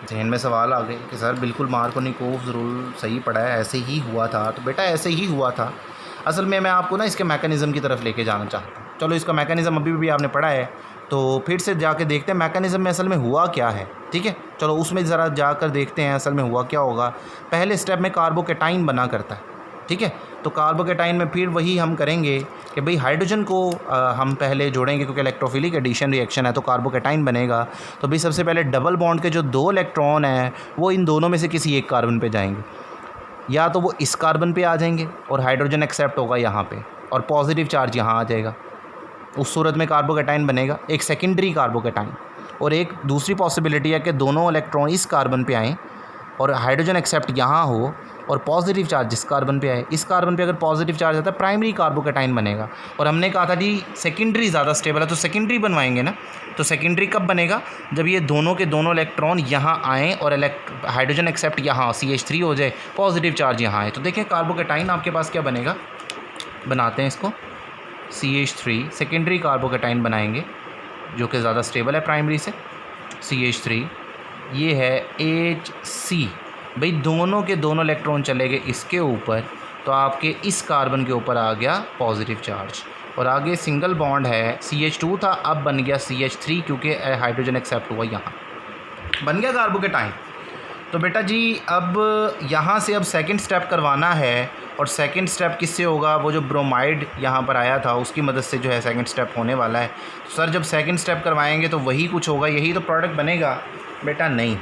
जहन में सवाल आ गए कि सर बिल्कुल मार्कोनी-कोव्स रूल सही पढ़ा है, ऐसे ही हुआ था। तो बेटा ऐसे ही हुआ था। असल में मैं आपको ना इसके मैकेनिज़्म की तरफ लेके जाना चाहता हूँ। चलो इसका मैकेनिज़्म अभी भी आपने पढ़ा है, तो फिर से जाके देखते हैं मैकेनिज़्म में असल में हुआ क्या है। ठीक है, चलो उसमें ज़रा जाकर देखते हैं असल में हुआ क्या होगा। पहले स्टेप में कार्बोकैटाइन बना करता है। ठीक है, तो कार्बोकैटाइन में फिर वही हम करेंगे कि भाई हाइड्रोजन को हम पहले जोड़ेंगे क्योंकि इलेक्ट्रोफिलिक एडिशन रिएक्शन है, तो कार्बोकैटाइन बनेगा। तो भाई सबसे पहले डबल बॉन्ड के जो 2 इलेक्ट्रॉन हैं वो इन दोनों में से किसी एक कार्बन पे जाएंगे, या तो वो इस कार्बन पे आ जाएंगे और हाइड्रोजन एक्सेप्ट होगा यहाँ पे और पॉजिटिव चार्ज यहाँ आ जाएगा। उस सूरत में कार्बोकैटाइन बनेगा, एक सेकेंडरी कार्बोकैटाइन। और एक दूसरी पॉसिबिलिटी है कि दोनों इलेक्ट्रॉन इस कार्बन पे आएँ और हाइड्रोजन एक्सेप्ट यहाँ हो और पॉजिटिव चार्ज जिस कार्बन पे आए, इस कार्बन पे अगर पॉजिटिव चार्ज आता है प्राइमरी कार्बोकैटाइन बनेगा। और हमने कहा था जी सेकेंडरी ज़्यादा स्टेबल है तो सेकेंडरी बनवाएंगे ना। तो सेकेंडरी कब बनेगा? जब ये दोनों के दोनों इलेक्ट्रॉन यहाँ आएँ और हाइड्रोजन एक्सेप्ट यहाँ CH3 हो जाए, पॉजिटिव चार्ज यहाँ आए। तो देखें कार्बोकैटाइन आपके पास क्या बनेगा, बनाते हैं इसको CH3 सेकेंडरी कार्बोकैटाइन बनाएंगे जो कि ज़्यादा स्टेबल है प्राइमरी से। CH3 ये है HC, भाई दोनों के दोनों इलेक्ट्रॉन चले गए इसके ऊपर, तो आपके इस कार्बन के ऊपर आ गया पॉजिटिव चार्ज। और आगे सिंगल बॉन्ड है, CH2 था अब बन गया CH3 क्योंकि हाइड्रोजन एक्सेप्ट हुआ, यहाँ बन गया कार्बोकैटाइन। तो बेटा जी अब यहाँ से अब सेकंड स्टेप करवाना है, और सेकंड स्टेप किससे होगा? वो जो ब्रोमाइड यहाँ पर आया था उसकी मदद से जो है सेकंड स्टेप होने वाला है। तो सर जब सेकंड स्टेप करवाएंगे तो वही कुछ होगा, यही तो प्रोडक्ट बनेगा? बेटा नहीं,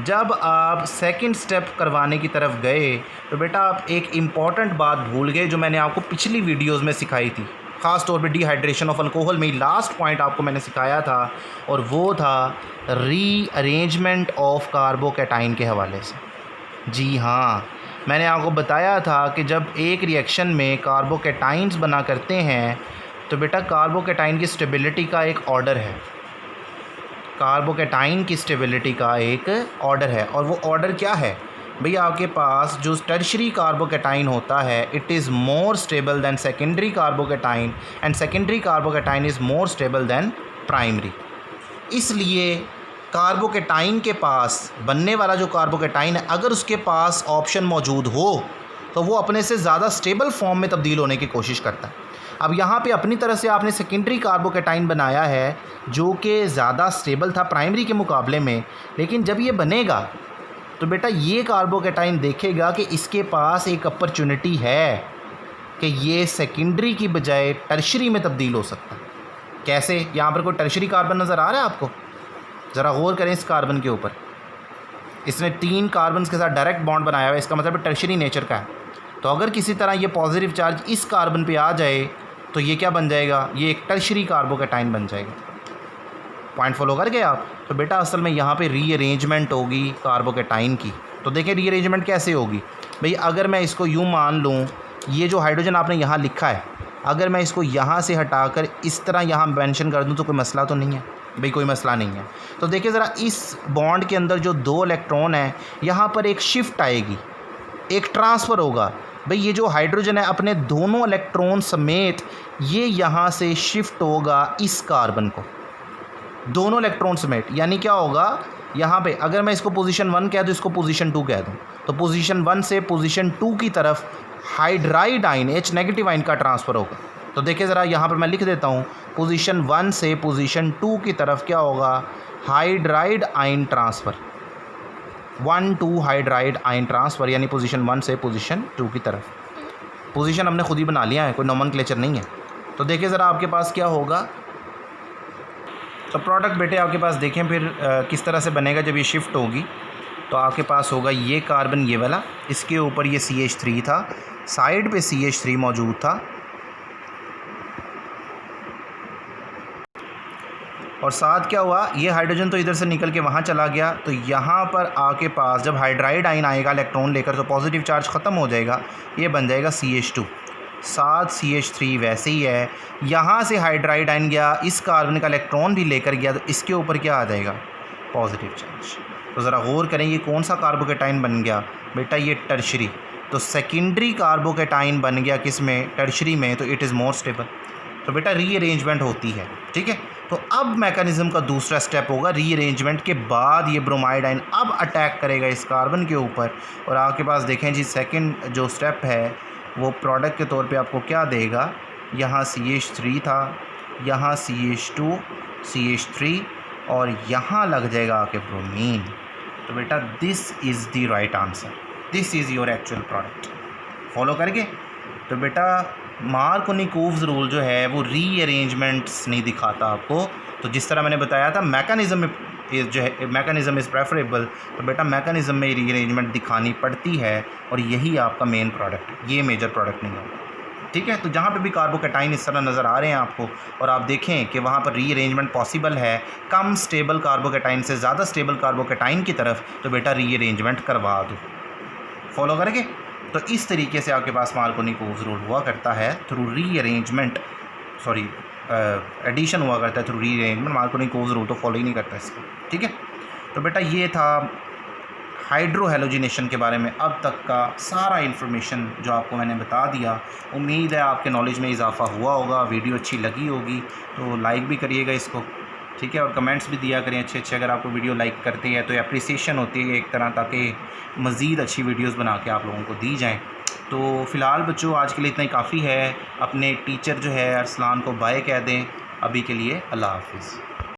जब आप सेकंड स्टेप करवाने की तरफ गए तो बेटा आप एक इम्पॉर्टेंट बात भूल गए जो मैंने आपको पिछली वीडियोज़ में सिखाई थी, ख़ास तौर पे डिहाइड्रेशन ऑफ अल्कोहल में लास्ट पॉइंट आपको मैंने सिखाया था, और वो था रीअरेंजमेंट ऑफ कार्बोकैटाइन के हवाले से। जी हाँ, मैंने आपको बताया था कि जब एक रिएक्शन में कार्बोकैटाइन्स बना करते हैं तो बेटा कार्बोकैटाइन की स्टेबिलिटी का एक ऑर्डर है, कार्बोकैटाइन की स्टेबिलिटी का एक ऑर्डर है। और वो ऑर्डर क्या है भैया? आपके पास जो टर्शरी कार्बोकैटाइन होता है it is more stable then secondary carbocation, and secondary carbocation is more stable then primary. इसलिए कार्बोकैटाइन के पास बनने वाला जो कार्बोकैटाइन है, अगर उसके पास ऑप्शन मौजूद हो तो वो अपने से ज़्यादा स्टेबल फॉर्म में तब्दील होने की कोशिश करता है। अब यहाँ पे अपनी तरह से आपने सेकेंडरी कार्बोकैटाइन बनाया है जो कि ज़्यादा स्टेबल था प्राइमरी के मुकाबले में, लेकिन जब ये बनेगा तो बेटा ये कार्बोकैटाइन देखेगा कि इसके पास एक अपॉर्चुनिटी है कि ये सेकेंडरी की बजाय टर्शरी में तब्दील हो सकता है। कैसे? यहाँ पर कोई टर्शरी कार्बन नज़र आ रहा है आपको? ज़रा गौर करें इस कार्बन के ऊपर, इसने 3 कार्बन के साथ डायरेक्ट बॉन्ड बनाया हुआ है, इसका मतलब टर्शरी नेचर का है। तो अगर किसी तरह ये पॉजिटिव चार्ज इस कार्बन पे आ जाए तो ये क्या बन जाएगा? ये एक टर्शरी कार्बोकैटाइन बन जाएगा। पॉइंट फॉलो कर गए आप? तो बेटा असल में यहाँ पे रीअरेंजमेंट होगी कार्बोकैटाइन की। तो देखें रीअरेंजमेंट कैसे होगी भाई, अगर मैं इसको यूँ मान लूँ, ये जो हाइड्रोजन आपने यहाँ लिखा है अगर मैं इसको यहाँ से हटाकर इस तरह यहाँ मेंशन कर दूँ तो कोई मसला तो नहीं है भाई? कोई मसला नहीं है। तो देखिए ज़रा इस बॉन्ड के अंदर जो 2 इलेक्ट्रॉन हैं यहाँ पर एक शिफ्ट आएगी, एक ट्रांसफ़र होगा। भाई ये जो हाइड्रोजन है अपने दोनों इलेक्ट्रॉन समेत ये यहाँ से शिफ्ट होगा इस कार्बन को, दोनों इलेक्ट्रॉन समेत। यानी क्या होगा यहाँ पे, अगर मैं इसको पोजीशन 1 कह दूँ, इसको पोजीशन 2 कह दूँ, तो पोजीशन 1 से पोजीशन 2 की तरफ हाइड्राइड आइन H नेगेटिव आइन का ट्रांसफ़र होगा। तो देखिए ज़रा यहाँ पर मैं लिख देता हूँ, पोजीशन 1 से पोजीशन 2 की तरफ क्या होगा? हाइड्राइड आइन ट्रांसफ़र, 1-2 हाइड्राइड आइन ट्रांसफ़र, यानी पोजीशन 1 से पोजीशन 2 की तरफ। पोजीशन हमने खुद ही बना लिया है, कोई नोमेनक्लेचर नहीं है। तो देखिए ज़रा आपके पास क्या होगा। तो प्रोडक्ट बेटे आपके पास देखें फिर किस तरह से बनेगा जब ये शिफ्ट होगी। तो आपके पास होगा ये कार्बन ये वाला, इसके ऊपर ये CH3 था, साइड पे CH3 मौजूद था, और साथ क्या हुआ, ये हाइड्रोजन तो इधर से निकल के वहाँ चला गया। तो यहाँ पर आके पास जब हाइड्राइड आइन आएगा इलेक्ट्रॉन लेकर तो पॉजिटिव चार्ज ख़त्म हो जाएगा, ये बन जाएगा CH2, साथ CH3 वैसे ही है। यहाँ से हाइड्राइड आइन गया, इस कार्बन का इलेक्ट्रॉन भी लेकर गया, तो इसके ऊपर क्या आ जाएगा? Positive charge. तो ज़रा गौर करें ये कौन सा कार्बोकैटाइन बन गया? बेटा ये टर्शरी। तो सेकेंडरी कार्बोकैटाइन बन गया किस में? टर्शरी में। तो इट इज़ मोर स्टेबल। तो बेटा रीअरेंजमेंट होती है, ठीक है। तो अब मैकेनिज़्म का दूसरा स्टेप होगा, रीअरेंजमेंट के बाद ये ब्रोमाइड आइन अब अटैक करेगा इस कार्बन के ऊपर, और आपके पास देखें जी सेकंड जो स्टेप है वो प्रोडक्ट के तौर पे आपको क्या देगा? यहाँ CH3 था, यहाँ CH2, CH3, और यहाँ लग जाएगा आके ब्रोमीन। तो बेटा this is the right answer, this is your actual product. Follow करके तो बेटा मार्कोनिकोव्स रूल जो है वो रीअरेंजमेंट्स नहीं दिखाता आपको। तो जिस तरह मैंने बताया था मैकेनिज़्म जो है मैकेनिज़्म इज़ प्रेफरेबल, तो बेटा मैकेनिज़्म में रीअरेंजमेंट दिखानी पड़ती है, और यही आपका मेन प्रोडक्ट, ये मेजर प्रोडक्ट नहीं होगा। ठीक है। तो जहाँ पे भी कार्बोकैटाइन इस तरह नज़र आ रहे हैं आपको और आप देखें कि वहाँ पर रीअरेंजमेंट पॉसिबल है कम स्टेबल कार्बोकैटाइन से ज़्यादा स्टेबल कार्बोकैटाइन की तरफ, तो बेटा रीअरेंजमेंट करवा दो। फॉलो करेंगे? तो इस तरीके से आपके पास मार्कोनी-कोल्स रूल हुआ करता है थ्रू रीअरेंजमेंट, सॉरी एडिशन हुआ करता है थ्रू रीअरेंजमेंट। मार्कोनी-कोल्स रूल तो फॉलो ही नहीं करता इसको, ठीक है। तो बेटा ये था हाइड्रो हैलोजिनेशन के बारे में अब तक का सारा इन्फॉर्मेशन जो आपको मैंने बता दिया। उम्मीद है आपके नॉलेज में इजाफा हुआ होगा। वीडियो अच्छी लगी होगी तो लाइक भी करिएगा इसको, ठीक है, और कमेंट्स भी दिया करें अच्छे अच्छे। अगर आपको वीडियो लाइक करते हैं तो अप्रिसिएशन होती है एक तरह, ताकि मज़ीद अच्छी वीडियोस बना के आप लोगों को दी जाएं। तो फ़िलहाल बच्चों आज के लिए इतना ही काफ़ी है। अपने टीचर जो है अरसलान को बाय कह दें। अभी के लिए अल्लाह हाफ़िज़।